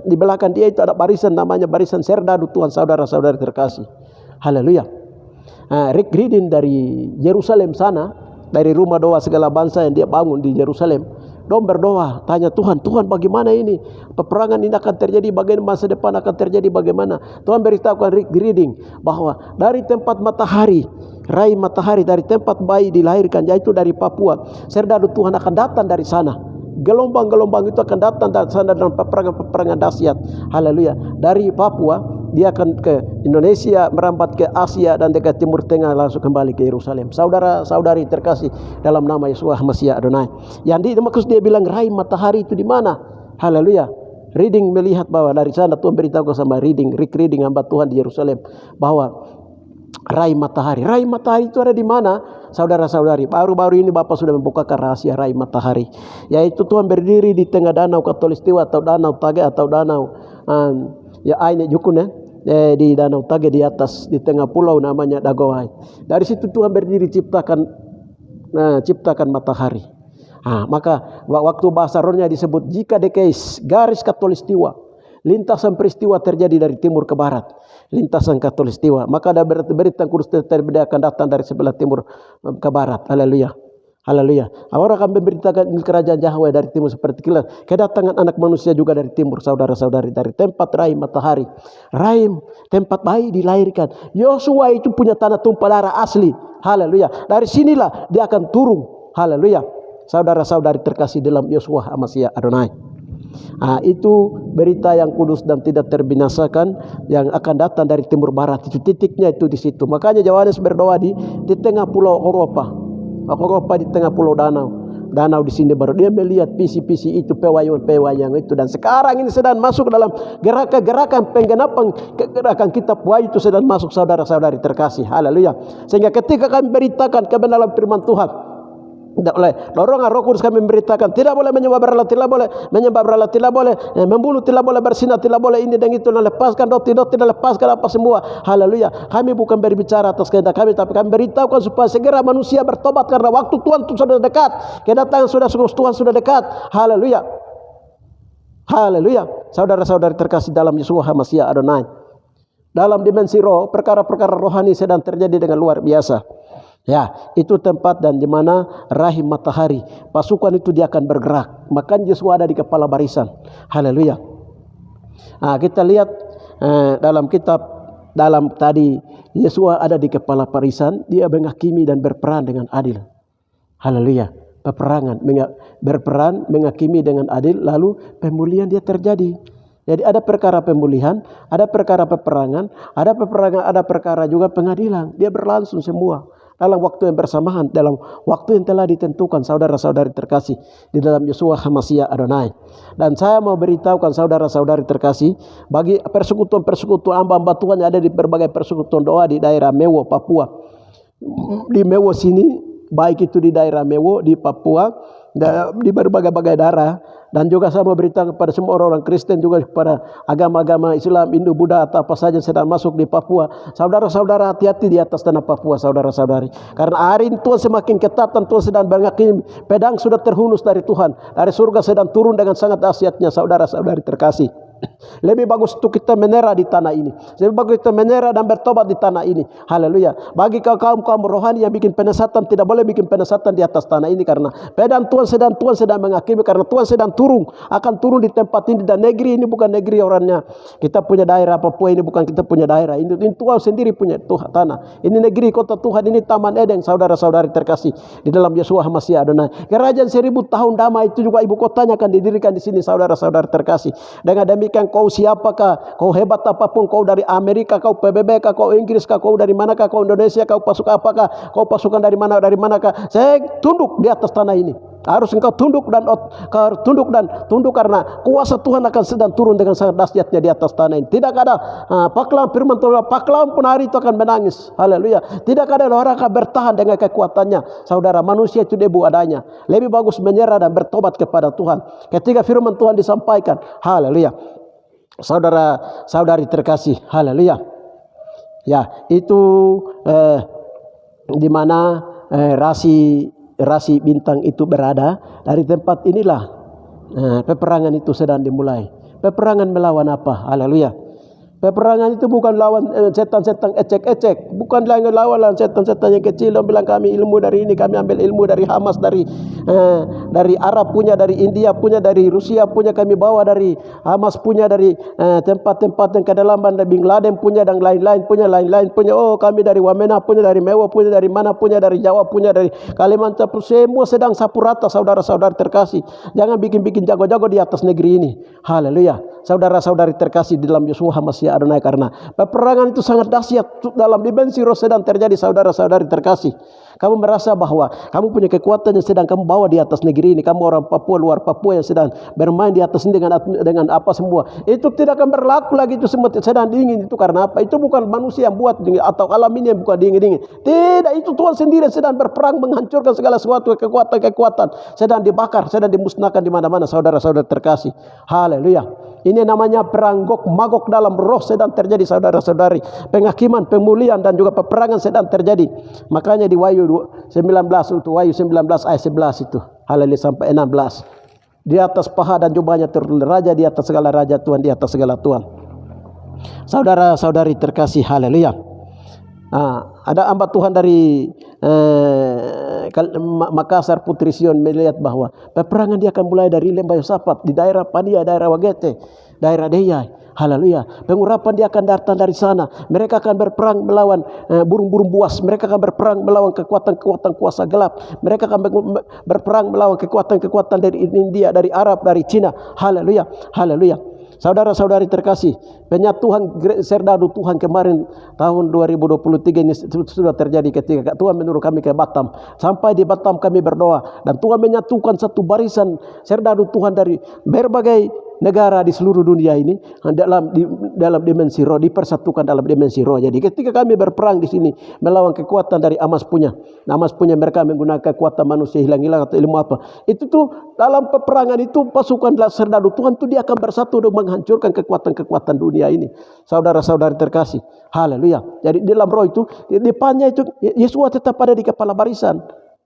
Di belakang dia itu ada barisan, namanya barisan serdadu Tuhan, saudara-saudara terkasih. Haleluya. Rick Reading dari Yerusalem sana, dari rumah doa segala bangsa yang dia bangun di Yerusalem, dong berdoa, tanya Tuhan bagaimana ini? Peperangan ini akan terjadi, bagaimana masa depan akan terjadi, bagaimana? Tuhan beritahukan Rick Reading bahwa dari tempat matahari, rai matahari, dari tempat bayi dilahirkan, yaitu dari Papua, serdadu Tuhan akan datang dari sana. Gelombang-gelombang itu akan datang dari sana dalam peperangan-peperangan dahsyat. Haleluya. Dari Papua dia akan ke Indonesia, merambat ke Asia dan dekat Timur Tengah, langsung kembali ke Yerusalem. Saudara-saudari terkasih dalam nama Yesus Masiah Adonai. Yang dimaksud dia bilang rai matahari itu di mana? Haleluya. Reading melihat bahwa dari sana Tuhan beritahu sama Rick Reading hamba Tuhan di Yerusalem bahwa rai matahari itu ada di mana? Saudara-saudari, baru-baru ini Bapak sudah membukakan rahasia rai matahari, yaitu Tuhan berdiri di tengah danau Katulistiwa atau danau Tage atau danau Aine Jukun, di danau Tage di atas, di tengah pulau namanya Dagohai. Dari situ Tuhan berdiri ciptakan matahari. Maka waktu bahasa rohnya disebut jika dekais garis Katulistiwa, lintasan peristiwa terjadi dari timur ke barat, lintasan Katulistiwa, maka ada berita kudus terjadi akan datang dari sebelah timur ke barat. Haleluya. Haleluya. Orang akan memberitakan kerajaan Yahweh dari timur seperti kilat. Kedatangan anak manusia juga dari timur, saudara-saudari, dari tempat rai matahari. Rai tempat bayi dilahirkan. Yosua itu punya tanah tumpah darah asli. Haleluya. Dari sinilah dia akan turun. Haleluya. Saudara-saudari terkasih dalam Yosua Masiah Adonai. Itu berita yang kudus dan tidak terbinasakan yang akan datang dari timur barat. Itu titiknya itu di situ. Makanya Yohanes berdoa di tengah pulau Eropa di tengah pulau danau di sini, baru dia melihat visi-visi itu, pewayang itu, dan sekarang ini sedang masuk dalam gerakan penggenapan gerakan kitab Wahyu itu sedang masuk, saudara-saudari terkasih. Haleluya. Sehingga ketika kami beritakan kebenaran firman Tuhan, tidak boleh dorongan Roh Kudus kami memberitakan, tidak boleh menyembah berhala, tidak boleh menyembah berhala, tidak boleh membunuh, tidak boleh bersinah, tidak boleh ini dan itu, dan lepaskan doti, dan lepaskan apa semua. Haleluya. Kami bukan berbicara atas kehendak kami, tapi kami beritahukan supaya segera manusia bertobat karena waktu Tuhan itu sudah dekat. Kedatangan Tuhan sudah dekat. Haleluya. Haleluya. Saudara-saudari terkasih dalam Yesus Masiah Adonai, dalam dimensi roh, perkara-perkara rohani sedang terjadi dengan luar biasa. Ya, itu tempat dan di mana rahim matahari, pasukan itu dia akan bergerak. Makanya Yesus ada di kepala barisan. Haleluya. Kita lihat dalam kitab, dalam tadi Yesus ada di kepala barisan, dia menghakimi dan berperan dengan adil. Haleluya. Berperan menghakimi dengan adil, lalu pemulihan dia terjadi. Jadi ada perkara pemulihan, ada perkara peperangan, ada perkara juga pengadilan. Dia berlangsung semua dalam waktu yang bersamaan, dalam waktu yang telah ditentukan, saudara-saudari terkasih di dalam Yesus Masiah Adonai. Dan saya mau beritahukan saudara-saudari terkasih, bagi persekutuan hamba-hamba Tuhan yang ada di berbagai persekutuan doa di daerah Mewo, Papua. Di Mewo sini, baik itu di daerah Mewo di Papua, di berbagai-bagai daerah. Dan juga saya mau beritahu kepada semua orang-orang Kristen, juga kepada agama-agama Islam, Hindu, Buddha atau apa saja sedang masuk di Papua. Saudara-saudara, hati-hati di atas tanah Papua, saudara-saudari. Karena hari ini Tuhan semakin ketat dan Tuhan sedang mengakhiri. Pedang sudah terhunus dari Tuhan. Dari surga sedang turun dengan sangat dahsyatnya, saudara-saudari terkasih. Lebih bagus untuk kita menyerah di tanah ini. Lebih bagus kita menyerah dan bertobat di tanah ini. Haleluya. Bagi kaum rohani yang bikin penyesatan, tidak boleh bikin penyesatan di atas tanah ini, karena pedang Tuhan sedang menghakimi, karena Tuhan sedang akan turun di tempat ini. Dan negeri ini bukan negeri orangnya. Kita punya daerah Papua ini bukan kita punya daerah. Ini Tuhan sendiri punya tanah. Ini negeri kota Tuhan, ini Taman Eden, saudara-saudari terkasih di dalam Yeshua HaMashiach Adonai. Kerajaan 1000 tahun damai itu juga ibu kotanya akan didirikan di sini, saudara-saudari terkasih. Dengan demikian kau siapakah, kau hebat apapun, kau dari Amerika, kau PBB kah, kau Inggris kah, kau dari manakah, kau Indonesia, kau pasukan apakah, kau pasukan dari manakah, saya tunduk di atas tanah ini. Harus engkau tunduk dan tunduk karena kuasa Tuhan akan sedang turun dengan sangat dahsyatnya di atas tanah ini. Tidak ada paklawan firman Tuhan, paklawan pun hari itu akan menangis. Haleluya. Tidak ada orang akan bertahan dengan kekuatannya. Saudara, manusia itu debu adanya. Lebih bagus menyerah dan bertobat kepada Tuhan. Ketika firman Tuhan disampaikan, haleluya. Saudara-saudari terkasih, haleluya. Ya, itu di mana rasi bintang itu berada. Dari tempat inilah peperangan itu sedang dimulai. Peperangan melawan apa? Haleluya. Peperangan itu bukan lawan setan-setan ecek-ecek, bukan lawan setan-setan yang kecil yang bilang kami ilmu dari ini, kami ambil ilmu dari Hamas, dari Arab punya, dari India punya, dari Rusia punya, kami bawa dari Hamas punya, dari tempat-tempat yang kedalaman, dari Bin Laden punya, dan lain-lain punya. Oh, kami dari Wamena punya, dari Mewah punya, dari mana punya, dari Jawa punya, dari Kalimantan, semua sedang sapu rata, saudara-saudara terkasih. Jangan bikin-bikin jago-jago di atas negeri ini. Haleluya. Saudara-saudari terkasih di dalam Yeshua HaMashiach Adonai, karena peperangan itu sangat dahsyat dalam dimensi roh sedang terjadi, saudara-saudari terkasih. Kamu merasa bahwa kamu punya kekuatan yang sedang kamu bawa di atas negeri ini. Kamu orang Papua, luar Papua yang sedang bermain di atas ini dengan apa semua. Itu tidak akan berlaku lagi, itu semua sedang dingin. Itu karena apa? Itu bukan manusia yang buat dingin, atau alam ini yang bukan dingin-dingin. Tidak, itu Tuhan sendiri sedang berperang menghancurkan segala sesuatu, kekuatan-kekuatan sedang dibakar, sedang dimusnahkan di mana-mana, saudara-saudara terkasih. Haleluya. Ini namanya perang Gog Magog dalam roh sedang terjadi, saudara-saudari. Penghakiman, pemulihan dan juga peperangan sedang terjadi. Makanya di Wahyu 19, untuk Wahyu 19 ayat 11 itu. Haleluya sampai 16. Di atas paha dan jubahnya turun raja di atas segala raja, Tuhan di atas segala Tuhan. Saudara-saudari terkasih, haleluya. Ada hamba Tuhan dari Makassar, Putri Sion, melihat bahwa peperangan dia akan mulai dari Lembah Yosafat, di daerah Pania, daerah Wagete, daerah Deyai. Haleluya. Pengurapan dia akan datang dari sana. Mereka akan berperang melawan burung-burung buas. Mereka akan berperang melawan kekuatan-kekuatan kuasa gelap. Mereka akan berperang melawan kekuatan-kekuatan dari India, dari Arab, dari Cina. Haleluya. Haleluya. Saudara-saudari terkasih, penyatuan serdadu Tuhan kemarin tahun 2023 ini sudah terjadi ketika Tuhan menyuruh kami ke Batam. Sampai di Batam kami berdoa dan Tuhan menyatukan satu barisan serdadu Tuhan dari berbagai negara di seluruh dunia ini dalam dimensi roh, dipersatukan dalam dimensi roh. Jadi ketika kami berperang di sini melawan kekuatan dari Hamas punya mereka menggunakan kekuatan manusia hilang-hilang atau ilmu apa. Itu tuh dalam peperangan itu pasukan serdadu Tuhan tuh dia akan bersatu untuk menghancurkan kekuatan-kekuatan dunia ini. Saudara-saudari terkasih. Haleluya. Jadi dalam roh itu depannya itu Yesus tetap ada di kepala barisan.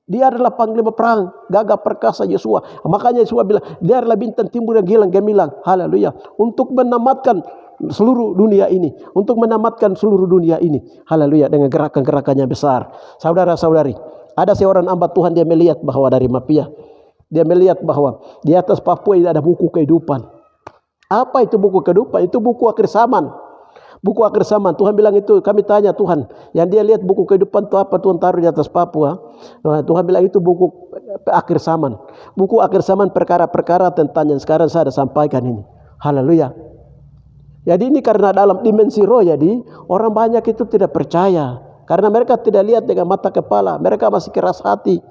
Dia adalah panglima perang, gagah perkasa Yeshua. Makanya Yeshua bilang, dia adalah bintang timur yang gilang gemilang. Haleluya. Untuk menamatkan seluruh dunia ini. Untuk menamatkan seluruh dunia ini. Haleluya. Dengan gerakan-gerakannya besar. Saudara-saudari, ada seorang hamba Tuhan, dia melihat bahwa dari Mapia. Dia melihat bahwa di atas Papua ini ada buku kehidupan. Apa itu buku kehidupan? Itu buku akhir zaman. Buku akhir zaman. Tuhan bilang itu, kami tanya Tuhan, yang dia lihat buku kehidupan itu apa Tuhan taruh di atas Papua. Tuhan bilang itu buku akhir zaman. Buku akhir zaman, perkara-perkara tentang yang sekarang saya ada sampaikan ini. Haleluya. Jadi ini karena dalam dimensi roh, jadi orang banyak itu tidak percaya. Karena mereka tidak lihat dengan mata kepala. Mereka masih keras hati.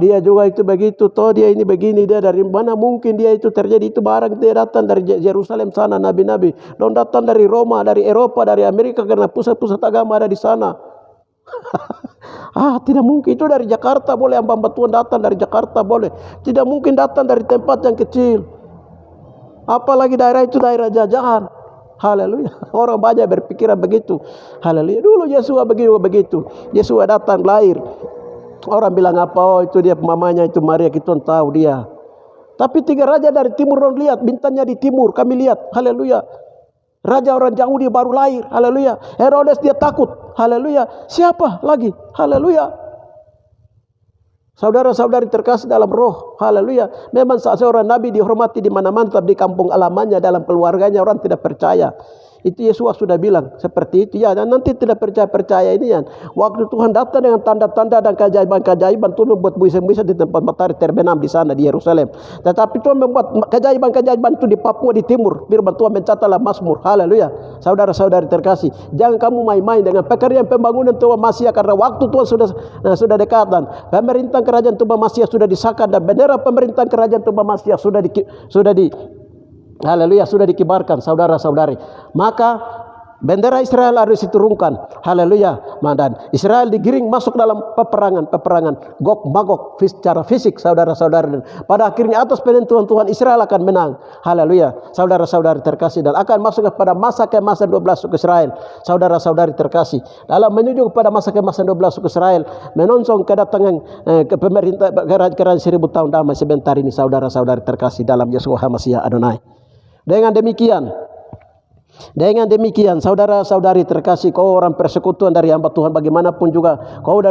Dia juga itu begitu, toh dia ini begini, dia dari mana mungkin dia itu terjadi, itu barang dia datang dari Yerusalem sana, nabi-nabi, dan datang dari Roma, dari Eropa, dari Amerika, karena pusat-pusat agama ada di sana. Tidak mungkin, itu dari Jakarta boleh, hamba Tuhan datang dari Jakarta boleh. Tidak mungkin datang dari tempat yang kecil. Apalagi daerah itu daerah jajahan. Haleluya. Orang banyak berpikiran begitu. Haleluya. Dulu Yesua begitu. Yesua datang lahir. Orang bilang apa? Oh, itu dia mamanya itu Maria, kita tahu dia. Tapi 3 raja dari timur, orang lihat bintangnya di timur, kami lihat. Haleluya. Raja orang jauh dia baru lahir. Haleluya. Herodes dia takut. Haleluya. Siapa lagi? Haleluya. Saudara-saudari terkasih dalam roh, haleluya. Memang seorang nabi dihormati di mana-mana, tapi di kampung alamannya, dalam keluarganya orang tidak percaya. Itu Yesus sudah bilang seperti itu ya. Dan nanti tidak percaya ini ya. Waktu Tuhan datang dengan tanda-tanda dan keajaiban-keajaiban, Tuhan membuat buisa-buisa di tempat matahari terbenam di sana di Yerusalem. Tetapi Tuhan membuat keajaiban-keajaiban itu di Papua di timur. Firman Tuhan mencatatlah Mazmur. Haleluya. Saudara-saudari terkasih, jangan kamu main-main dengan pekerjaan pembangunan Tuhan Masias, karena waktu Tuhan sudah dekat, dan pemerintahan kerajaan Tuhan Masias sudah disahkan, dan bendera pemerintahan kerajaan Tuhan Masias sudah haleluya, sudah dikibarkan, saudara-saudari. Maka bendera Israel harus diturunkan. Haleluya. Dan Israel digiring masuk dalam peperangan Gog Magog secara fisik, saudara-saudari. Pada akhirnya atas penentuan Tuhan Israel akan menang. Haleluya. Saudara-saudari terkasih, dan akan masuk kepada masa kemasan 12 suku Israel. Saudara-saudari terkasih, dalam menuju kepada masa kemasan 12 suku Israel, menonsong kedatangan ke pemerintah kerajaan 1000 tahun damai sebentar ini, saudara-saudari terkasih dalam Yeshua HaMashiach Adonai. Dengan demikian, saudara-saudari terkasih, kau orang persekutuan dari hamba Tuhan bagaimanapun juga, kau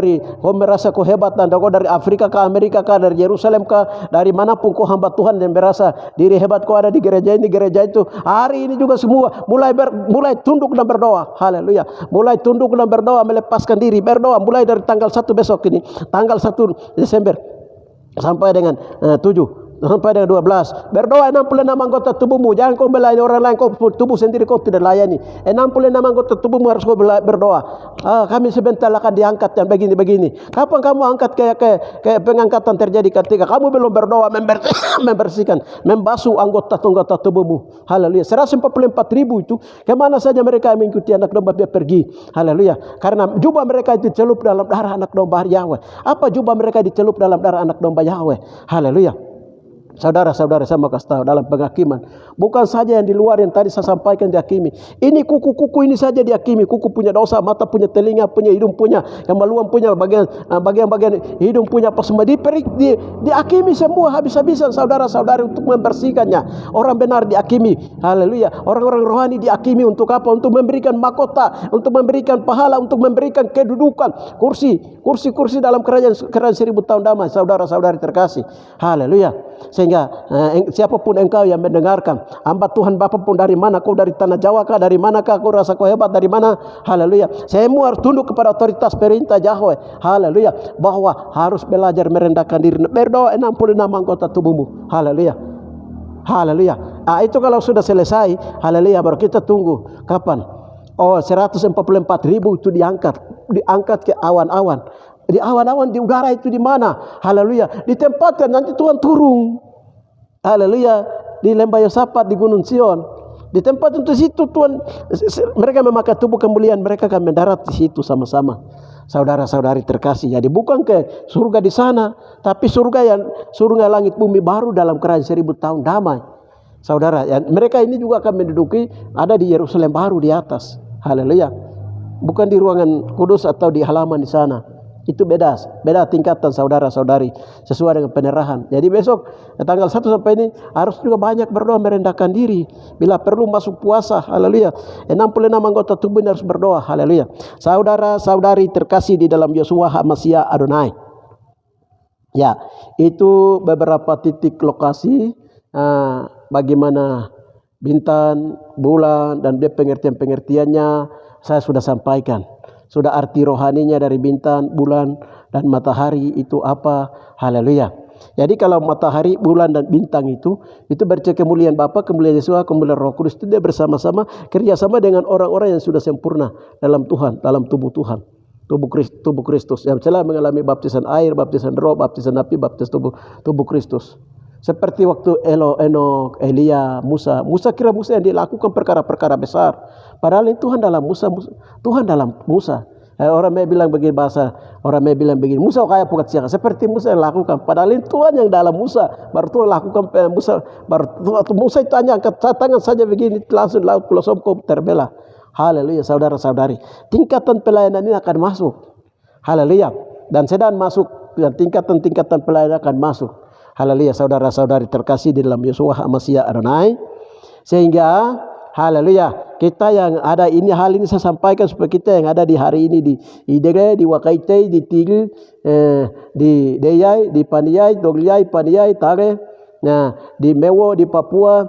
merasa kau hebat, dan kau dari Afrika kah, Amerika kah, dari Yerusalem kah, dari manapun kau hamba Tuhan dan merasa diri hebat, kau ada di gereja ini, gereja itu, hari ini juga semua mulai tunduk dan berdoa. Haleluya. Mulai tunduk dan berdoa, melepaskan diri, berdoa mulai dari tanggal 1 besok ini, tanggal 1 Desember sampai dengan 7 sampai dengan 12. Berdoa 66 anggota tubuhmu. Jangan kau melayani orang lain, kau tubuh sendiri kau tidak layani. 66 anggota tubuhmu harus kau berdoa. Kami sebentar akan diangkat dan begini. Kapan kamu angkat kayak pengangkatan terjadi ketika kamu belum berdoa, membersihkan, membasuh anggota tubuhmu. Haleluya. 144.000 itu kemana saja mereka mengikuti anak domba, dia pergi. Haleluya. Karena jubah mereka itu dicelup dalam darah anak domba Yahweh. Apa jubah mereka dicelup dalam darah anak domba Yahweh? Haleluya. Saudara-saudara, saya mau kasih tahu, dalam penghakiman bukan saja yang di luar yang tadi saya sampaikan dihakimi. Ini kuku-kuku ini saja dihakimi. Kuku punya dosa, mata punya, telinga punya, hidung punya, kemaluan punya, bagian-bagian hidung punya, apa semua dihakimi semua habis-habisan, saudara-saudari, untuk membersihkannya. Orang benar dihakimi. Haleluya. Orang-orang rohani dihakimi untuk apa? Untuk memberikan mahkota, untuk memberikan pahala, untuk memberikan kedudukan, kursi dalam kerajaan 1000 tahun damai, saudara-saudari terkasih. Haleluya. Sehingga siapapun engkau yang mendengarkan, hamba Tuhan apapun, dari mana kau, dari tanah Jawa kah, dari manakah kau rasa kau hebat, dari mana, haleluya, semua harus tunduk kepada otoritas perintah Yahweh. Haleluya. Bahwa harus belajar merendahkan diri, berdoa 66 anggota tubuhmu. Haleluya. Haleluya. Itu kalau sudah selesai, haleluya, baru kita tunggu kapan. 144.000 itu diangkat ke awan-awan. Di awan-awan di udara itu di mana? Haleluya. Ditempatkan, nanti Tuhan turun. Haleluya. Di lembah Yosafat, di Gunung Sion. Di tempat untuk situ Tuhan, mereka memakai tubuh kemuliaan, mereka akan mendarat di situ sama-sama. Saudara-saudari terkasih. Jadi bukan ke surga di sana, tapi surga langit bumi baru dalam kerajaan 1000 tahun damai. Saudara, mereka ini juga akan menduduki, ada di Yerusalem baru di atas. Haleluya. Bukan di ruangan kudus atau di halaman di sana. Itu beda tingkatan, saudara-saudari, sesuai dengan penerahan. Jadi besok tanggal 1 sampai ini harus juga banyak berdoa, merendahkan diri. Bila perlu masuk puasa. Haleluya. 66 anggota tubuh ini harus berdoa. Haleluya. Saudara-saudari terkasih di dalam Yeshua HaMashiach Adonai. Ya, itu beberapa titik lokasi bagaimana bintang, bulan, dan pengertian-pengertiannya saya sudah sampaikan. Sudah arti rohaninya dari bintang, bulan, dan matahari itu apa. Haleluya. Jadi kalau matahari, bulan, dan bintang itu bercerita kemuliaan Bapa, kemuliaan Yesus, kemuliaan Roh Kudus. Itu dia bersama-sama, kerjasama dengan orang-orang yang sudah sempurna dalam Tuhan, dalam tubuh Tuhan, tubuh Kristus, yang telah mengalami baptisan air, baptisan roh, baptisan api, baptisan tubuh Kristus. Seperti waktu Enok, Elia, Musa kira Musa yang dilakukan perkara-perkara besar. Padahal Tuhan dalam Musa. Orang may bilang begini bahasa, orang may bilang begini, Musa kaya pukat siya, seperti Musa yang lakukan. Padahal Tuhan yang dalam Musa, baru Tuhan lakukan Musa, baru Musa itu hanya angkat tangan saja begini, langsung laut Pulau Somko terbelah. Haleluya, saudara-saudari. Tingkatan pelayanan ini akan masuk. Haleluya. Dan sedang masuk, dan tingkatan pelayanan akan masuk. Haleluya, saudara-saudari terkasih di dalam Yeshua HaMashiach Adonai. Sehingga haleluya, kita yang ada ini, hal ini saya sampaikan supaya kita yang ada di hari ini di Idere, di Wakaitei, di Tigil, di Deyai, di Paniai, Dogliai, Paniai, Tare, nah di Mewo, di Papua,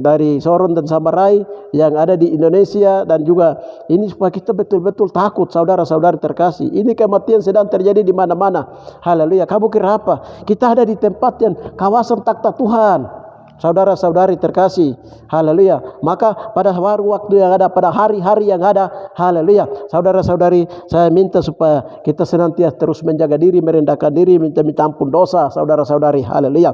dari Sorong dan Samarai yang ada di Indonesia, dan juga ini supaya kita betul-betul takut, saudara-saudari terkasih. Ini kematian sedang terjadi di mana-mana. Haleluya. Kamu kira apa? Kita ada di tempat yang kawasan takhta Tuhan. Saudara-saudari terkasih, haleluya. Maka pada waktu yang ada, pada hari-hari yang ada, haleluya, saudara-saudari, saya minta supaya kita senantiasa terus menjaga diri, merendahkan diri, minta ampun dosa, saudara-saudari, haleluya.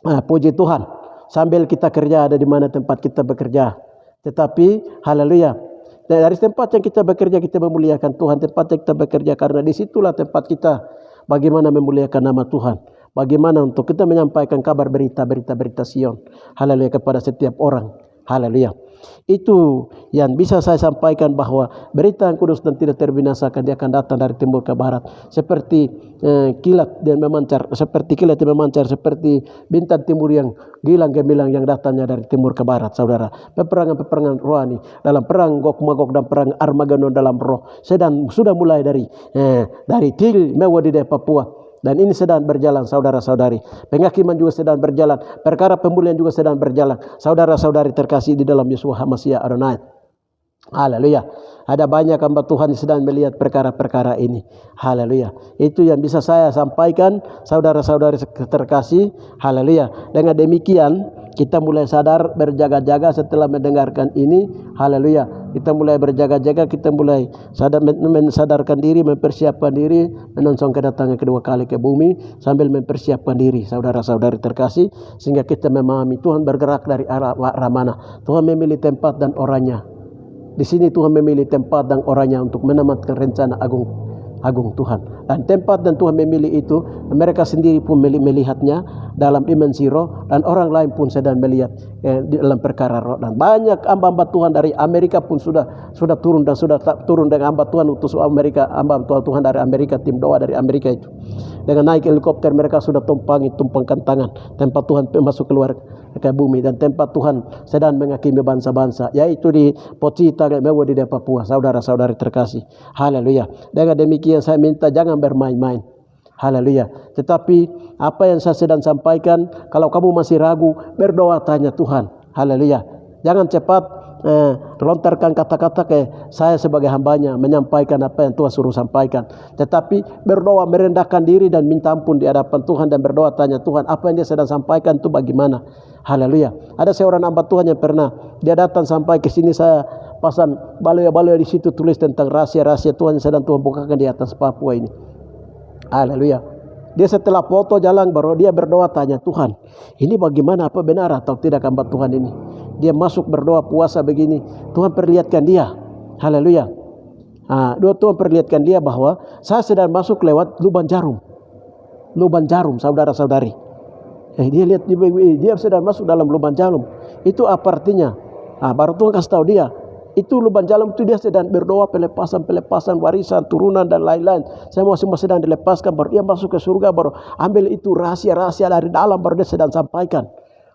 Puji Tuhan, sambil kita kerja, ada di mana tempat kita bekerja, tetapi haleluya, dari tempat yang kita bekerja kita memuliakan Tuhan. Tempat yang kita bekerja, karena disitulah tempat kita bagaimana memuliakan nama Tuhan. Bagaimana untuk kita menyampaikan kabar berita Sion, haleluya, kepada setiap orang, haleluya. Itu yang bisa saya sampaikan, bahwa berita yang kudus dan tidak terbinasakan, dia akan datang dari timur ke barat, seperti kilat dan memancar, seperti kilat yang memancar, seperti bintang timur yang gilang gemilang yang datangnya dari timur ke barat. Saudara, peperangan rohani dalam perang Gog Magog dan perang Armageddon dalam roh sudah mulai dari Tigil, Mewo di Papua. Dan ini sedang berjalan, saudara-saudari. Penghakiman juga sedang berjalan. Perkara pemulihan juga sedang berjalan. Saudara-saudari terkasih di dalam Yeshua HaMashiach Adonai. Haleluya. Ada banyak hamba Tuhan yang sedang melihat perkara-perkara ini. Haleluya. Itu yang bisa saya sampaikan, saudara-saudari terkasih. Haleluya. Dengan demikian kita mulai sadar, berjaga-jaga setelah mendengarkan ini. Haleluya. Kita mulai berjaga-jaga, kita mulai mensadarkan diri, mempersiapkan diri, menyongsong kedatangan kedua kali ke bumi, sambil mempersiapkan diri, saudara-saudari terkasih, sehingga kita memahami Tuhan bergerak dari arah mana. Tuhan memilih tempat dan orangnya. Di sini Tuhan memilih tempat dan orangnya untuk menamatkan rencana agung Tuhan. Dan tempat dan Tuhan memilih itu, mereka sendiri pun melihatnya dalam dimensi roh, dan orang lain pun sedang melihat dalam perkara roh. Dan banyak hamba-hamba Tuhan dari Amerika pun sudah turun, dan sudah turun dengan hamba Tuhan utus Amerika, hamba Tuhan dari Amerika, tim doa dari Amerika itu. Dengan naik helikopter mereka sudah tumpangkan tangan. Tempat Tuhan masuk keluar ke bumi, dan tempat Tuhan sedang menghakimi bangsa-bangsa, yaitu di Pochita Mewo di Papua, saudara-saudari terkasih. Haleluya. Dengan demikian saya minta jangan bermain-main. Haleluya. Tetapi apa yang saya sedang sampaikan, kalau kamu masih ragu, berdoa, tanya Tuhan. Haleluya. Jangan cepat lontarkan kata-kata ke saya sebagai hambanya, menyampaikan apa yang Tuhan suruh sampaikan. Tetapi berdoa, merendahkan diri dan minta ampun di hadapan Tuhan, dan berdoa, tanya Tuhan apa yang dia sedang sampaikan itu bagaimana. Haleluya. Ada seorang hamba Tuhan yang pernah dia datang sampai ke sini, saya pasang baloi-baloi di situ tulis tentang rahasia-rahasia Tuhan yang sedang Tuhan bukakan di atas Papua ini. Haleluya. Dia setelah foto jalan baru dia berdoa, tanya Tuhan, ini bagaimana, apa benar atau tidak hamba Tuhan ini. Dia masuk berdoa puasa begini, Tuhan perlihatkan dia. Haleluya. Tuhan perlihatkan dia bahwa saya sedang masuk lewat lubang jarum, saudara-saudari. Dia lihat dia sedang masuk dalam lubang jarum. Itu apa artinya? Baru Tuhan kasih tahu dia, itu lubang jarum itu dia sedang berdoa pelepasan warisan, turunan dan lain-lain. Semua sedang dilepaskan, baru dia masuk ke surga, baru ambil itu rahasia-rahasia dari dalam, baru dia sedang sampaikan.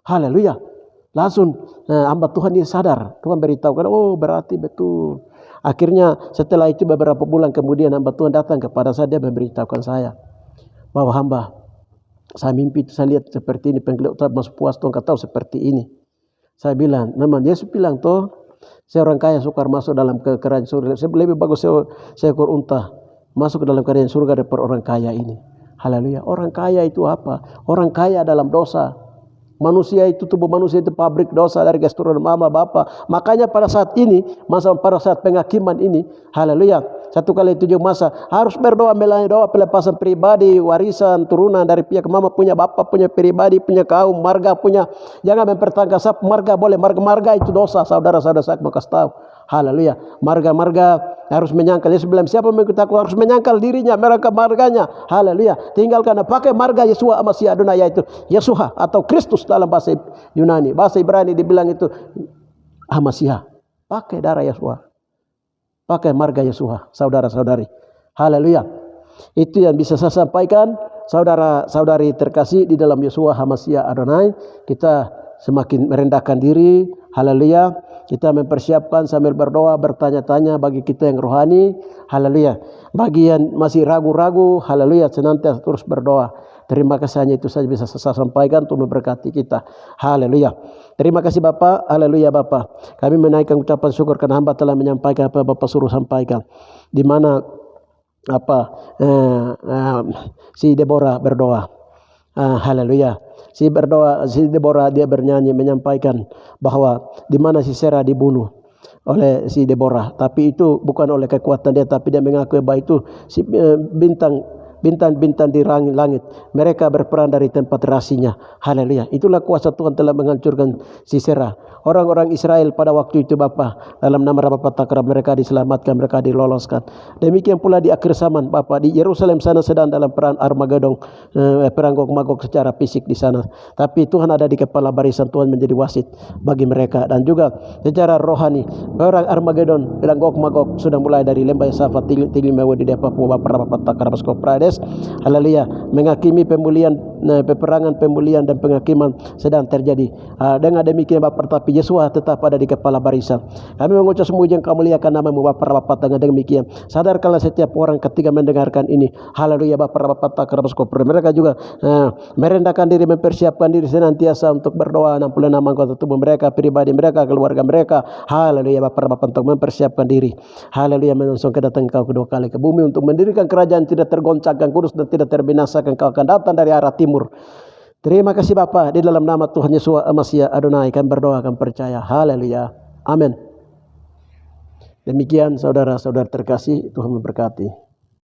Haleluya. Langsung hamba Tuhan dia sadar, Tuhan beritahukan, oh berarti betul. Akhirnya setelah itu beberapa bulan kemudian hamba Tuhan datang kepada saya, dia memberitahukan saya bahwa hamba, saya mimpi itu saya lihat seperti ini, penggeledah masuk puas Tuhan kata seperti ini. Saya bilang, memang Yesus bilang toh, seorang kaya sukar masuk dalam kerajaan surga. Lebih bagus seekor unta masuk ke dalam kerajaan surga daripada orang kaya ini. Haleluya. Orang kaya itu apa? Orang kaya dalam dosa. Manusia itu, tubuh manusia itu pabrik dosa dari keturunan mama bapa. Makanya pada saat ini, pada saat penghakiman ini, haleluya, 1 kali 7 masa harus berdoa, melalui doa pelepasan pribadi, warisan, turunan dari pihak mama punya, bapak punya pribadi, punya kaum, marga punya. Jangan mempertangkap marga boleh, marga itu dosa, saudara-saudara saya mau kasih tahu. Haleluya. Marga harus menyangkal. Yesus bilang, siapa mengikuti aku harus menyangkal dirinya, mereka marganya. Haleluya. Tinggalkan, pakai marga Yeshua Masih Adonai, yaitu Yeshua atau Kristus dalam bahasa Yunani. Bahasa Ibrani dibilang itu Hamasiah. Pakai darah Yeshua. Pakai marga Yeshua, saudara-saudari. Haleluya. Itu yang bisa saya sampaikan, saudara-saudari terkasih di dalam Yeshua Hamasiah Adonai. Kita semakin merendahkan diri. Haleluya. Kita mempersiapkan sambil berdoa, bertanya-tanya bagi kita yang rohani. Haleluya. Bagi yang masih ragu-ragu, haleluya, senantiasa terus berdoa. Terima kasih, hanya itu saja bisa saya sampaikan untuk memberkati kita. Haleluya. Terima kasih Bapak. Haleluya Bapak. Kami menaikkan ucapan syukur karena hamba telah menyampaikan apa Bapak suruh sampaikan. Di mana si Deborah berdoa. Haleluya. Si Deborah dia bernyanyi menyampaikan bahwa di mana Sisera dibunuh oleh si Deborah, tapi itu bukan oleh kekuatan dia, tapi dia mengakui bahwa itu si bintang-bintang di langit mereka berperan dari tempat rasinya. Haleluya. Itulah kuasa Tuhan telah menghancurkan Sisera. Orang-orang Israel pada waktu itu Bapa, dalam nama Bapa Takra mereka diselamatkan, mereka diloloskan. Demikian pula di akhir zaman Bapa, di Yerusalem sana sedang dalam perang Armageddon, perang Gog Magog secara fisik di sana. Tapi Tuhan ada di kepala barisan, Tuhan menjadi wasit bagi mereka. Dan juga secara rohani, perang Armageddon dan Gog Magog sudah mulai dari lembah Yosafat tinggi mewah di Papua Bapa Takra Basko Prades. Haleluya. Menghakimi pemulihan, peperangan, pemulihan dan penghakiman sedang terjadi. Dengan demikian Bapa, tapi Yeshua tetap ada di kepala barisan. Kami mengucap semua yang kau muliakan nama-Mu Bapa. Dengan demikian sadarkanlah setiap orang ketika mendengarkan ini. Haleluya Bapa mereka juga merendahkan diri, mempersiapkan diri senantiasa untuk berdoa 66 anggota tubuh mereka, pribadi mereka, keluarga mereka. Haleluya Bapa untuk mempersiapkan diri. Haleluya, menyongsong kedatangan Kau kedua kali ke bumi untuk mendirikan kerajaan tidak tergoncangkan, kudus dan tidak terbinasakan. Kau akan datang dari arah timur. Terima kasih Bapa, di dalam nama Tuhan Yesus Masih Adonai kami berdoa, kami percaya. Haleluya. Amin. Demikian saudara-saudara terkasih, Tuhan memberkati.